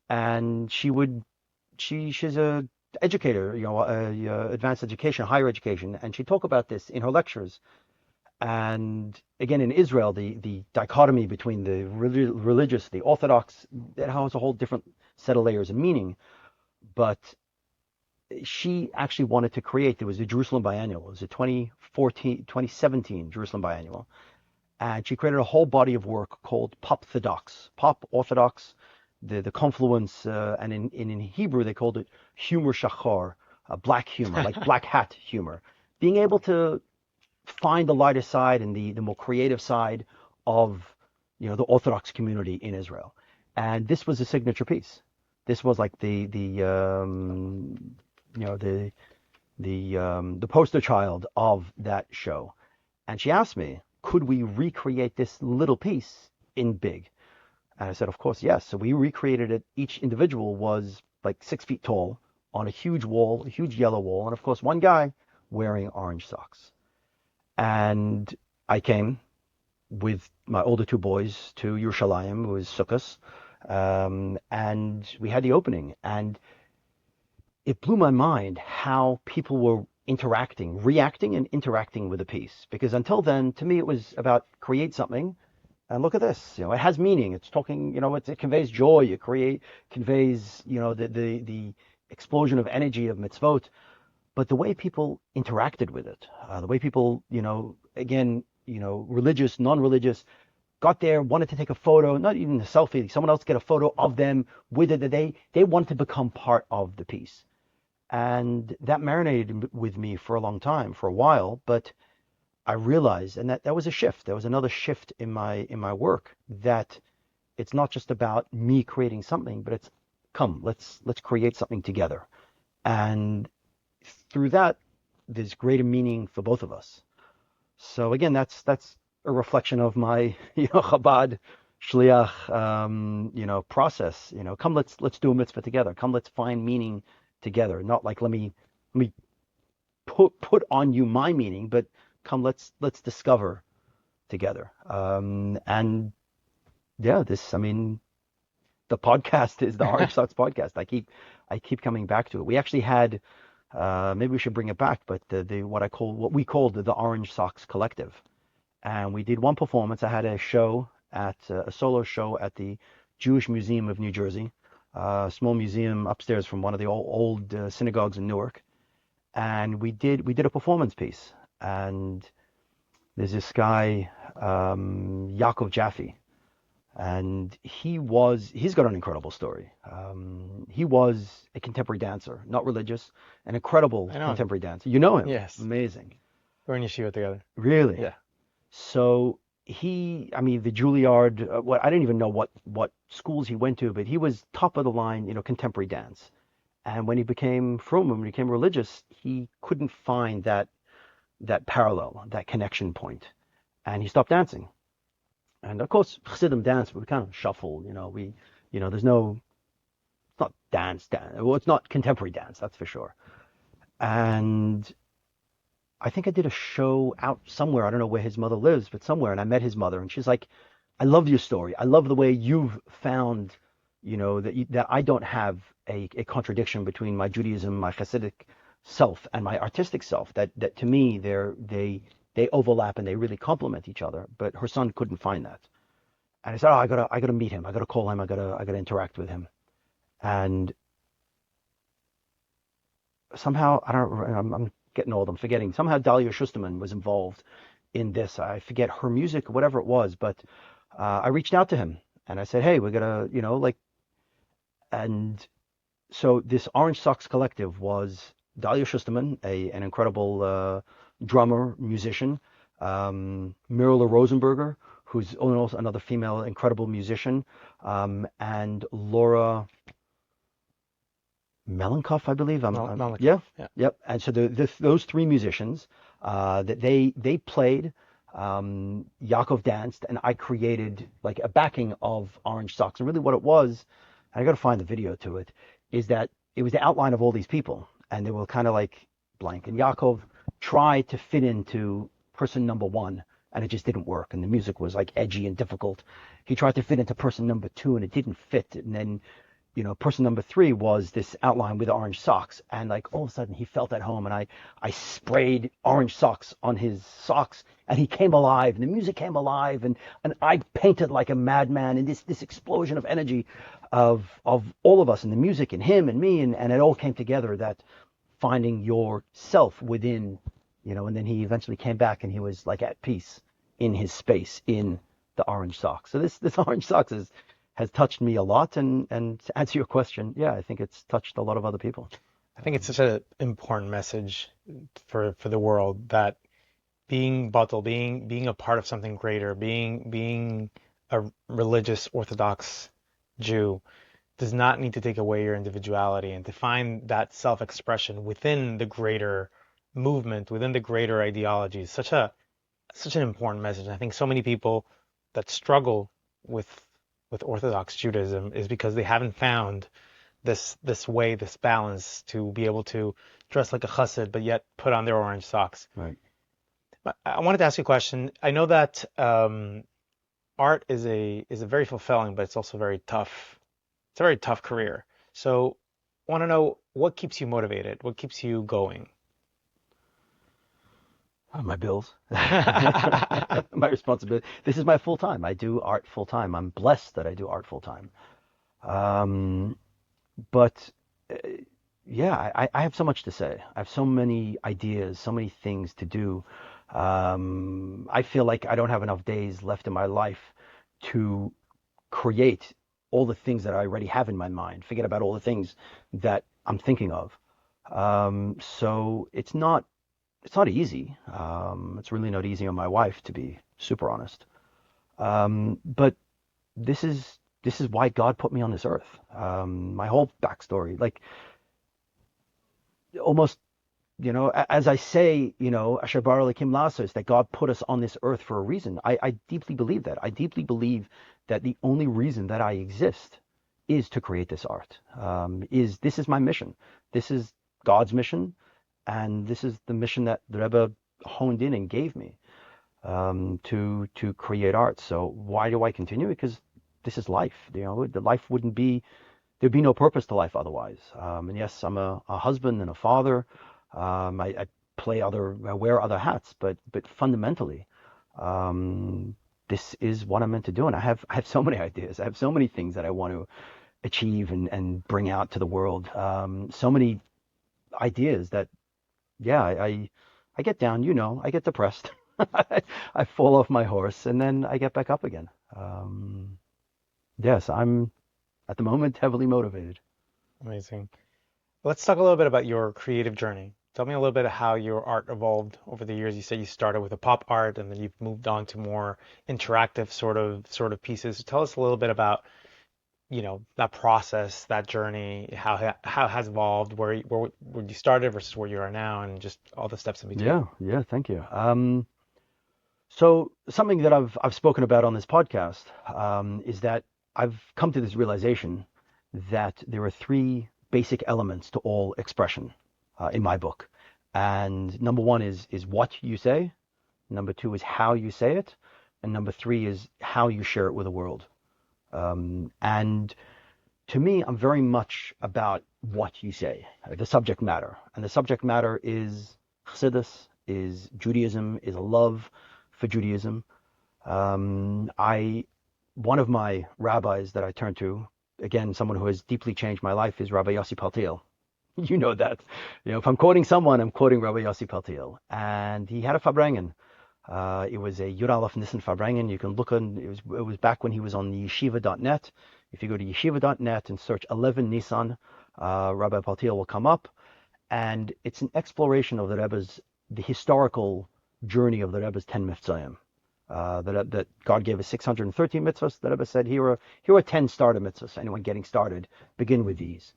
[SPEAKER 1] And she's a educator, advanced education, higher education, and she talked about this in her lectures. And again, in Israel, the dichotomy between the religious, the Orthodox, that has a whole different set of layers of meaning. But she actually wanted to create, there was a Jerusalem Biennial, it was a 2017 Jerusalem Biennial. And she created a whole body of work called Pop Orthodox, the confluence, and in Hebrew they called it humor shachar, black humor, like black hat humor. Being able to find the lighter side and the more creative side of the Orthodox community in Israel. And this was a signature piece. This was like the poster child of that show. And she asked me, could we recreate this little piece in big? And I said, of course, yes. So we recreated it. Each individual was like 6 feet tall on a huge wall, a huge yellow wall. And of course, one guy wearing orange socks. And I came, with my older two boys to Yerushalayim. It was Sukkot, and we had the opening, and it blew my mind how people were reacting and interacting with the piece. Because until then, to me, it was about create something, and look at this. It has meaning. It's talking. It conveys joy. Conveys. The explosion of energy of mitzvot. But the way people interacted with it, the way people, again, religious, non-religious, got there, wanted to take a photo, not even a selfie, someone else get a photo of them with it, that they want to become part of the piece. And that marinated with me for a long time, for a while, but I realized, and that was a shift. There was another shift in my work, that it's not just about me creating something, but it's let's create something together. And through that, there's greater meaning for both of us. So again, that's a reflection of my Chabad shliach process. Come, let's do a mitzvah together. Come, let's find meaning together. Not like let me put on you my meaning, but come, let's discover together. And yeah, the podcast is the Orange Socks podcast. I keep coming back to it. We actually had. Maybe we should bring it back, but what we called the Orange Socks Collective, and we did one performance. I had a solo show at the Jewish Museum of New Jersey, a small museum upstairs from one of the old synagogues in Newark, and we did a performance piece. And there's this guy, Yaakov Jaffe, and he's got an incredible story. He was a contemporary dancer, not religious, an incredible contemporary dancer. You know him?
[SPEAKER 2] Yes.
[SPEAKER 1] Amazing.
[SPEAKER 2] We're in yeshiva together.
[SPEAKER 1] Really?
[SPEAKER 2] Yeah.
[SPEAKER 1] So the Juilliard, I didn't even know what schools he went to, but he was top of the line, contemporary dance. And when he became frum, when he became religious, he couldn't find that parallel, that connection point, and he stopped dancing. And of course, Chassidim dance, but we kind of shuffle, there's no, it's not dance. Well, it's not contemporary dance, that's for sure. And I think I did a show out somewhere. I don't know where his mother lives, but somewhere. And I met his mother, and she's like, I love your story. I love the way you've found, that I don't have a contradiction between my Judaism, my Hasidic self, and my artistic self. That to me, they overlap and they really complement each other. But her son couldn't find that. And I said, I gotta meet him. I gotta call him. I gotta interact with him. And somehow, I'm getting old. I'm forgetting. Somehow Dalia Schusterman was involved in this. I forget her music, whatever it was. But I reached out to him and I said, hey, we're gonna, and so this Orange Socks Collective was Dalia Schusterman, an incredible drummer, musician, Mirla Rosenberger, who's also another female incredible musician, and Laura Melankoff, I believe.
[SPEAKER 2] Melankoff.
[SPEAKER 1] Yeah. Yep. And so those three musicians, that they played, Yaakov danced, and I created like a backing of Orange Socks. And really what it was, and I got to find the video to it, is that it was the outline of all these people, and they were kind of like blank. And Yaakov tried to fit into person number one, and it just didn't work. And the music was like edgy and difficult. He tried to fit into person number two, and it didn't fit. And then, person number three was this outline with orange socks. And like all of a sudden he felt at home, and I sprayed orange socks on his socks, and he came alive, and the music came alive, and I painted like a madman, and this explosion of energy of all of us, and the music, and him and me, and it all came together, that finding yourself within, and then he eventually came back and he was like at peace in his space in the orange socks. So this orange socks has touched me a lot, and to answer your question, yeah, I think it's touched a lot of other people.
[SPEAKER 2] I think it's such an important message for the world, that being batal, being a part of something greater, being a religious Orthodox Jew does not need to take away your individuality, and to find that self-expression within the greater movement, within the greater ideology is such an important message. And I think so many people that struggle with Orthodox Judaism is because they haven't found this way, this balance, to be able to dress like a chassid but yet put on their orange socks.
[SPEAKER 1] Right.
[SPEAKER 2] I wanted to ask you a question. I know that art is a very fulfilling, but it's also very tough. It's a very tough career. So, I want to know what keeps you motivated? What keeps you going?
[SPEAKER 1] My bills, my responsibility. This is my full time. I do art full time. I'm blessed that I do art full time. Um, but uh, yeah, I have so much to say. I have so many ideas, so many things to do. I feel like I don't have enough days left in my life to create all the things that I already have in my mind. Forget about all the things that I'm thinking of. So it's not easy. It's really not easy on my wife, to be super honest. But this is why God put me on this earth. My whole backstory, like almost, as I say, Asher bara Elokim lasos, that God put us on this earth for a reason. I deeply believe that. I deeply believe that the only reason that I exist is to create this art. This is my mission. This is God's mission, and this is the mission that the Rebbe honed in and gave me, to create art. So why do I continue? Because this is life. The life wouldn't be there'd be no purpose to life otherwise. And yes, I'm a husband and a father. I I wear other hats, but fundamentally, um, this is what I'm meant to do. And I have so many ideas. I have so many things that I want to achieve and bring out to the world. So many ideas that, yeah, I get down, I get depressed. I fall off my horse and then I get back up again. Yes, I'm at the moment heavily motivated.
[SPEAKER 2] Amazing. Let's talk a little bit about your creative journey. Tell me a little bit of how your art evolved over the years. You said you started with a pop art and then you've moved on to more interactive sort of pieces. Tell us a little bit about, that process, that journey, how it has evolved, where you started versus where you are now, and just all the steps in between.
[SPEAKER 1] Yeah, thank you. So something that I've spoken about on this podcast, is that I've come to this realization that there are three basic elements to all expression, in my book. And number one is what you say. Number two is how you say it, and number three is how you share it with the world. And to me, I'm very much about what you say, the subject matter. And the subject matter is Chassidus, is Judaism, is a love for Judaism. I One of my rabbis that I turn to, again, someone who has deeply changed my life, is Rabbi Yossi Paltiel. You know that. If I'm quoting someone, I'm quoting Rabbi Yossi Paltiel. And he had a Farbrengen. It was a Yud Aleph Nissen Farbrengen. You can look on, it was back when he was on the yeshiva.net. If you go to yeshiva.net and search 11 Nisan, Rabbi Paltiel will come up. And it's an exploration of the historical journey of the Rebbe's 10 mitzvahs. That God gave us 613 mitzvahs. The Rebbe said, here are 10 starter mitzvahs. Anyone getting started, begin with these.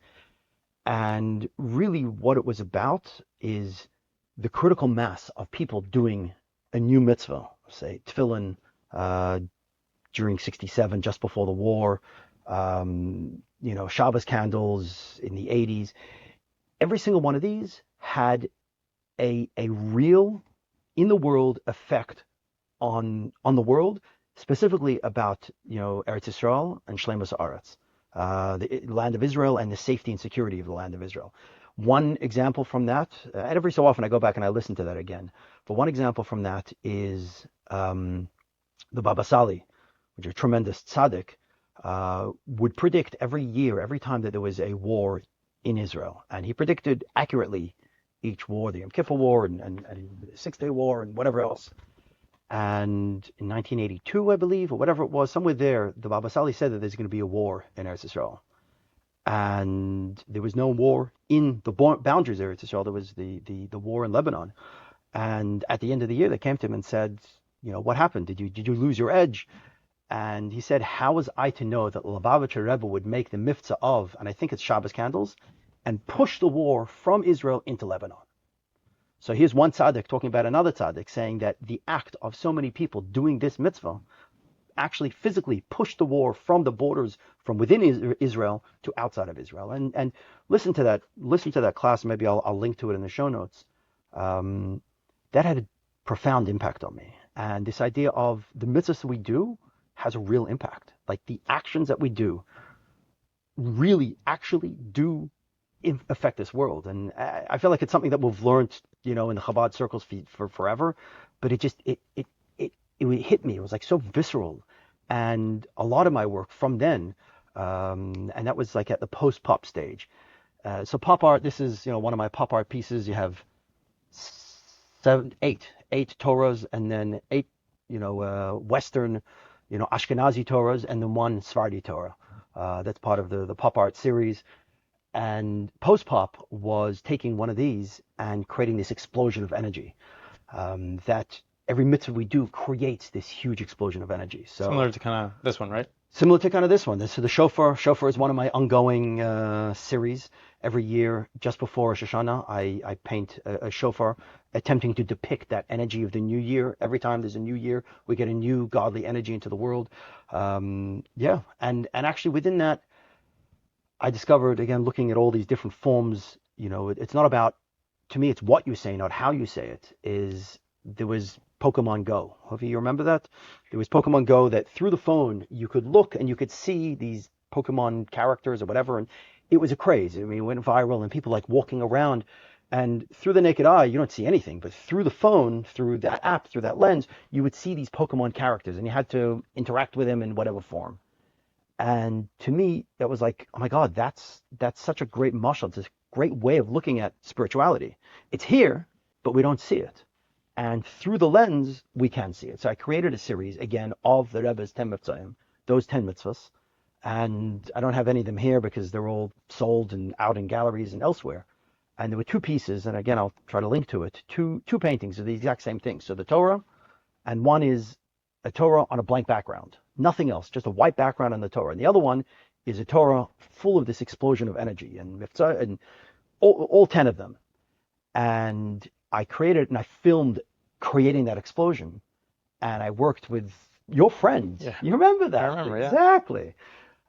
[SPEAKER 1] And really what it was about is the critical mass of people doing a new mitzvah, say tefillin, during 67, just before the war, Shabbos candles in the 80s. Every single one of these had a real, in the world effect on the world, specifically about Eretz Yisrael and Shleimus Haaretz, the land of Israel and the safety and security of the land of Israel. One example from that, and every so often I go back and I listen to that again, but one example from that is the Baba Sali, which is a tremendous tzaddik, would predict every year, every time that there was a war in Israel, and he predicted accurately each war, the Yom Kippur War and the Six-Day War and whatever else. And in 1982, I believe, or whatever it was, somewhere there, the Baba Sali said that there's going to be a war in Eretz Yisrael. And there was no war in the boundaries of Eretz Yisrael. There was the war in Lebanon. And at the end of the year, they came to him and said, what happened? Did you lose your edge? And he said, how was I to know that Lubavitcher Rebbe would make the mitzvah of, and I think it's Shabbos candles, and push the war from Israel into Lebanon? So here's one tzaddik talking about another tzaddik, saying that the act of so many people doing this mitzvah actually physically pushed the war from the borders from within Israel to outside of Israel. And listen to that class. Maybe I'll link to it in the show notes. That had profound impact on me. And this idea of the mitzvahs we do has a real impact. Like the actions that we do really actually do affect this world. And I feel like it's something that we've learned, in the Chabad circles for forever, but it hit me. It was like so visceral. And a lot of my work from then, and that was like at the post-pop stage. So pop art, this is, one of my pop art pieces. You have eight Torahs, and then eight, Western, Ashkenazi Torahs, and then one Sephardi Torah. That's part of the pop art series. And post-pop was taking one of these and creating this explosion of energy. That every mitzvah we do creates this huge explosion of energy. So
[SPEAKER 2] Similar to kind of this one, right?
[SPEAKER 1] Similar to kind of this one. This is the shofar. Shofar is one of my ongoing series. Every year, just before Rosh Hashanah, I paint a shofar, attempting to depict that energy of the new year. Every time there's a new year, we get a new godly energy into the world. And actually within that, I discovered, again, looking at all these different forms, it's not about, to me, it's what you say, not how you say it. There was Pokemon Go. Hope you remember that? There was Pokemon Go that through the phone, you could look and you could see these Pokemon characters or whatever. And it was a craze. I mean, it went viral and people like walking around, and through the naked eye, you don't see anything, but through the phone, through that app, through that lens, you would see these Pokemon characters and you had to interact with them in whatever form. And to me, that was like, oh my God, that's such a great mashal. It's a great way of looking at spirituality. It's here, but we don't see it. And through the lens, we can see it. So I created a series, again, of the Rebbe's 10 mitzvahs, those 10 mitzvahs. And I don't have any of them here because they're all sold and out in galleries and elsewhere. And there were two pieces, and again, I'll try to link to it, two paintings of the exact same thing. So the Torah, and one is a Torah on a blank background. Nothing else, just a white background on the Torah. And the other one is a Torah full of this explosion of energy and mitzvah, and all 10 of them. And I created and I filmed creating that explosion. And I worked with your friend. Yeah. You remember that?
[SPEAKER 2] I remember, yeah.
[SPEAKER 1] Exactly.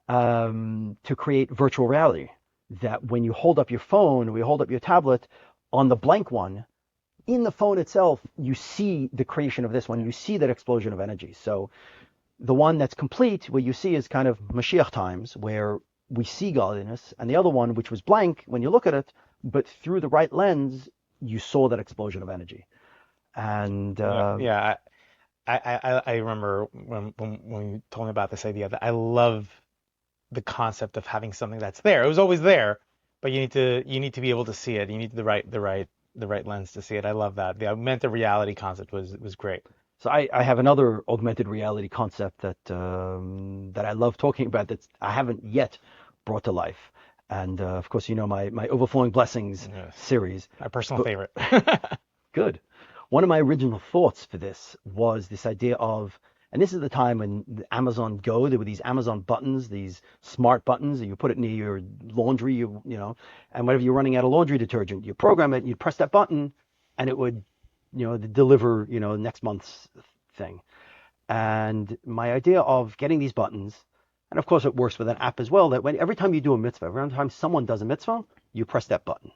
[SPEAKER 1] To create virtual reality. That when you hold up your phone, or you hold up your tablet, on the blank one, in the phone itself, you see the creation of this one. You see that explosion of energy. So the one that's complete, what you see is kind of Mashiach times, where we see godliness. And the other one, which was blank, when you look at it, but through the right lens, you saw that explosion of energy. And
[SPEAKER 2] I remember when you told me about this idea, that I love the concept of having something that's there. It was always there, but you need to be able to see it. You need the right lens to see it. I love that. The augmented reality concept was great.
[SPEAKER 1] So I have another augmented reality concept that I love talking about that I haven't yet brought to life. And of course, my Overflowing Blessings series.
[SPEAKER 2] My personal favorite.
[SPEAKER 1] Good. One of my original thoughts for this was this idea of, and this is the time when the Amazon Go, there were these Amazon buttons, these smart buttons, and you put it near your laundry, and whenever you're running out of laundry detergent, you program it, you'd press that button, and it would, deliver, next month's thing. And my idea of getting these buttons, and of course it works with an app as well, that every time you do a mitzvah, every time someone does a mitzvah, you press that button.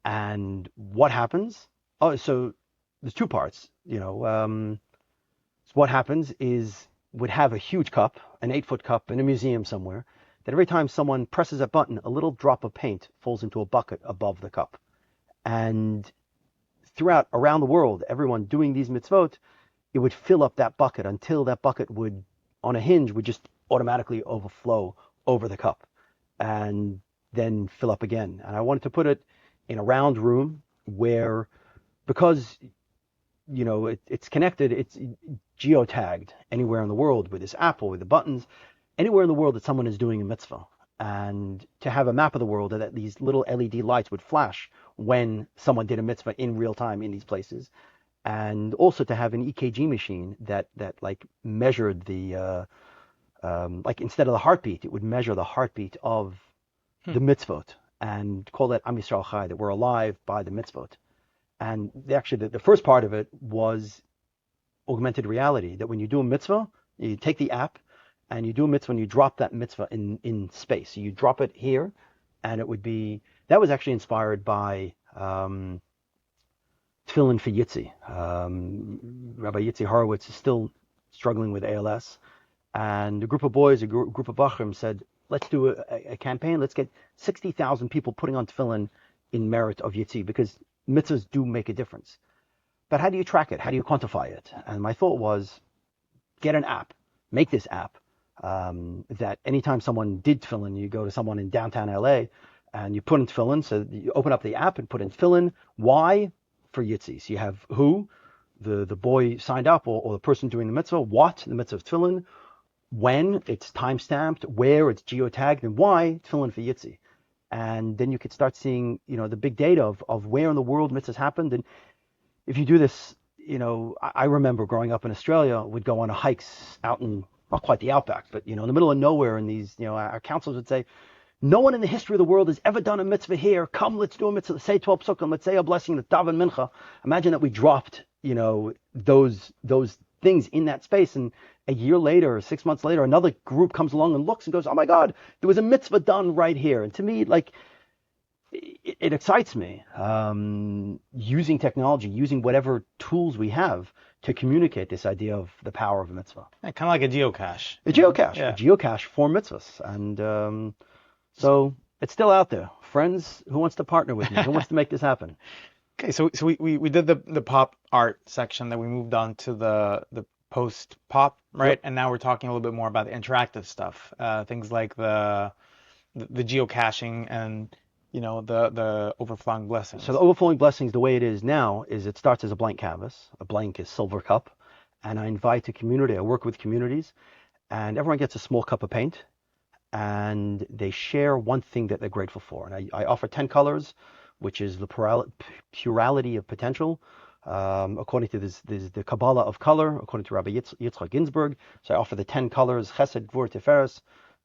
[SPEAKER 1] And what happens? Oh, so there's two parts, So what happens is we'd have a huge cup, an 8-foot cup in a museum somewhere, that every time someone presses that button, a little drop of paint falls into a bucket above the cup. And around the world, everyone doing these mitzvot, it would fill up that bucket until that bucket would, on a hinge, would just automatically overflow over the cup and then fill up again. And I wanted to put it in a round room where, because it's connected, it's geotagged anywhere in the world with this app or with the buttons, anywhere in the world that someone is doing a mitzvah. And to have a map of the world that these little LED lights would flash when someone did a mitzvah in real time in these places. And also to have an EKG machine that like measured the, like instead of the heartbeat, it would measure the heartbeat of the mitzvot and call that Am Yisrael Chai, that we're alive by the mitzvot. And actually, the first part of it was augmented reality, that when you do a mitzvah, you take the app and you do a mitzvah and you drop that mitzvah in space. So you drop it here, and it would be, that was actually inspired by tefillin for Yitzi. Rabbi Yitzi Horowitz is still struggling with ALS, and a group of boys, a group of Bachrim said, let's do a campaign. Let's get 60,000 people putting on tefillin in merit of Yitzi, because mitzvahs do make a difference. But how do you track it? How do you quantify it? And my thought was, get an app, make this app, that anytime someone did tefillin, you go to someone in downtown LA and you put in tefillin. So you open up the app and put in tefillin. Why? For Yitzi. So you have who, the boy signed up, or the person doing the mitzvah, what, the mitzvah of tefillin, when, it's time stamped, where, it's geotagged, and why, tefillin for Yitzi. And then you could start seeing, the big data of where in the world mitzvahs happened. And if you do this, I remember growing up in Australia, we'd go on hikes out in, not quite the Outback, but, in the middle of nowhere, and these, our counselors would say, no one in the history of the world has ever done a mitzvah here. Come, let's do a mitzvah. Say 12 psukim. Let's say a blessing. Let's daven mincha. Imagine that we dropped, those things in that space, and a year later, or 6 months later, another group comes along and looks and goes, oh my God, there was a mitzvah done right here. And to me, it excites me, using technology, using whatever tools we have to communicate this idea of the power of a mitzvah.
[SPEAKER 2] Yeah, kind of like a geocache.
[SPEAKER 1] A geocache,
[SPEAKER 2] Yeah.
[SPEAKER 1] a geocache for mitzvahs. And so it's still out there. Friends, who wants to partner with me? Who wants to make this happen?
[SPEAKER 2] Okay, so we did the pop art section, then we moved on to the post pop, right?
[SPEAKER 1] Yep.
[SPEAKER 2] And now we're talking a little bit more about the interactive stuff, things like the geocaching and the overflowing blessings.
[SPEAKER 1] So the overflowing blessings, the way it is now, is it starts as a blank canvas. A blank is silver cup. And I invite a community. I work with communities, and everyone gets a small cup of paint, and they share one thing that they're grateful for. And I offer 10 colors, which is the plurality of potential. According to the Kabbalah of color, according to Rabbi Yitzchok Ginsburg. So I offer the 10 colors: Chesed, Gvur, Tiferes,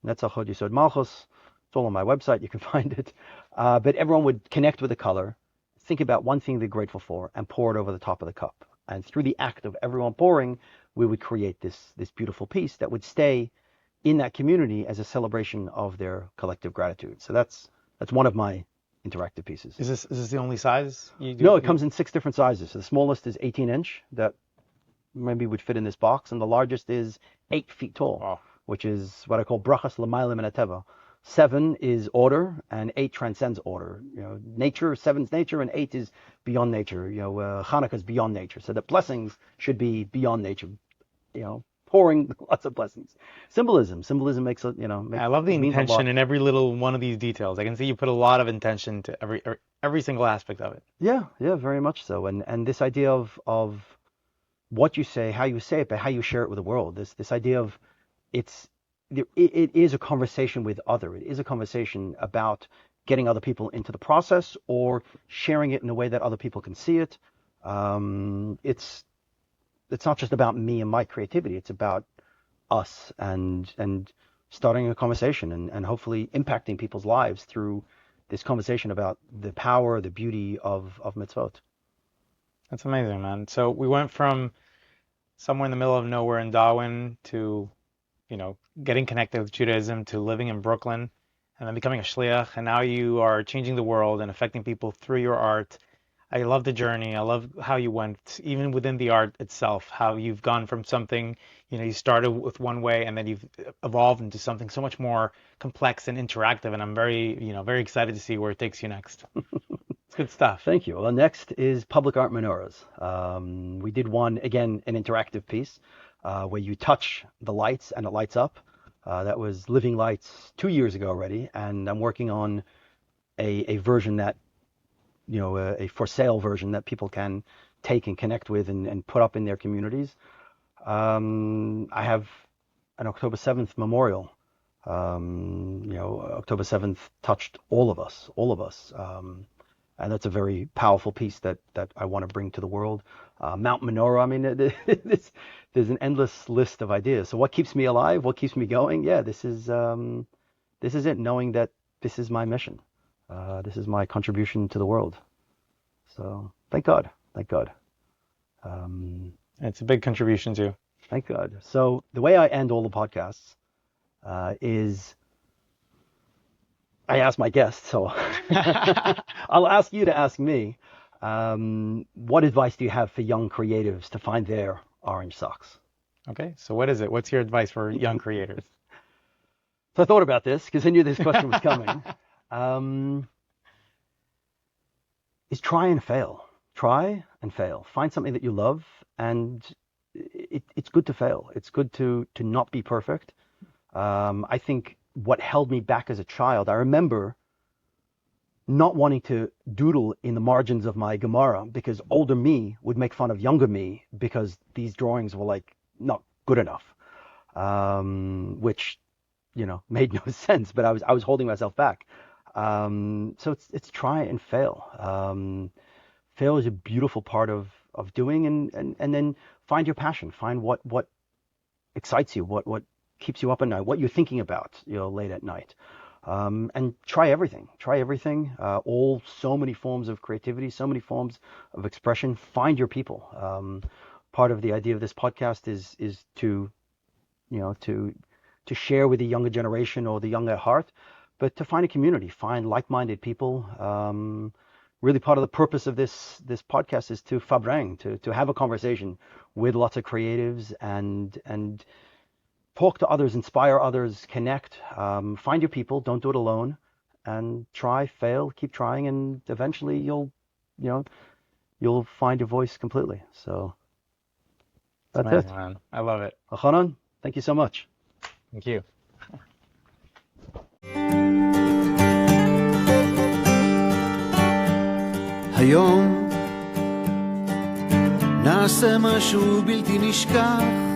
[SPEAKER 1] Netzach, Hod, Yesod, Malchus. It's all on my website. You can find it. But everyone would connect with the color, think about one thing they're grateful for, and pour it over the top of the cup. And through the act of everyone pouring, we would create this beautiful piece that would stay in that community as a celebration of their collective gratitude. So that's one of my interactive pieces.
[SPEAKER 2] Is this the only size you do?
[SPEAKER 1] No, it comes in 6 different sizes. So the smallest is 18-inch, that maybe would fit in this box, and the largest is 8 feet tall,
[SPEAKER 2] Wow.
[SPEAKER 1] which is what I call brachas l'mayla min hateva. 7 is order, and 8 transcends order. Nature, 7's nature, and 8 is beyond nature. Hanukkah is beyond nature. So the blessings should be beyond nature. Pouring lots of blessings. Symbolism makes it.
[SPEAKER 2] I love the intention in every little one of these details. I can see you put a lot of intention to every single aspect of it.
[SPEAKER 1] Yeah, very much so. And this idea of what you say, how you say it, but how you share it with the world. This idea of it is a conversation with other. It is a conversation about getting other people into the process, or sharing it in a way that other people can see it. It's not just about me and my creativity. It's about us and starting a conversation and hopefully impacting people's lives through this conversation about the power, the beauty of mitzvot.
[SPEAKER 2] That's amazing, man. So we went from somewhere in the middle of nowhere in Darwin to, getting connected with Judaism, to living in Brooklyn, and then becoming a shliach, and now you are changing the world and affecting people through your art. I love the journey. I love how you went, even within the art itself, how you've gone from something, you started with one way and then you've evolved into something so much more complex and interactive. And I'm very, very excited to see where it takes you next. It's good stuff.
[SPEAKER 1] Thank you. Well, next is public art menorahs. We did one, again, an interactive piece where you touch the lights and it lights up. That was Living Lights 2 years ago already. And I'm working on a version that, a for sale version that people can take and connect with and put up in their communities. I have an October 7th memorial. October 7th touched all of us. And that's a very powerful piece that I want to bring to the world. Mount Menorah, there's an endless list of ideas. So what keeps me alive? What keeps me going? Yeah, this is it, knowing that this is my mission. This is my contribution to the world. So thank God.
[SPEAKER 2] It's a big contribution too.
[SPEAKER 1] Thank God. So the way I end all the podcasts is I ask my guests. So I'll ask you to ask me. What advice do you have for young creatives to find their orange socks?
[SPEAKER 2] Okay, so what is it? What's your advice for young creators?
[SPEAKER 1] So I thought about this because I knew this question was coming. Is try and fail. Try and fail. Find something that you love, and it's good to fail. It's good to not be perfect. I think what held me back as a child, I remember not wanting to doodle in the margins of my Gemara because older me would make fun of younger me because these drawings were like not good enough, which made no sense. But I was holding myself back. So it's try and fail. Fail is a beautiful part of doing, and then find your passion. Find what excites you, what keeps you up at night, what you're thinking about, late at night. And try everything. So many forms of creativity, so many forms of expression. Find your people. Part of the idea of this podcast is to share with the younger generation or the young at heart, but to find a community, find like-minded people. Really, part of the purpose of this podcast is to fabrang, to have a conversation with lots of creatives and talk to others, inspire others, connect. Find your people. Don't do it alone. And try, fail, keep trying, and eventually you'll find your voice completely. So that's
[SPEAKER 2] amazing,
[SPEAKER 1] it.
[SPEAKER 2] Man. I love it.
[SPEAKER 1] Elchanan, thank you so much.
[SPEAKER 2] Thank you.
[SPEAKER 3] היום נעשה משהו בלתי נשכח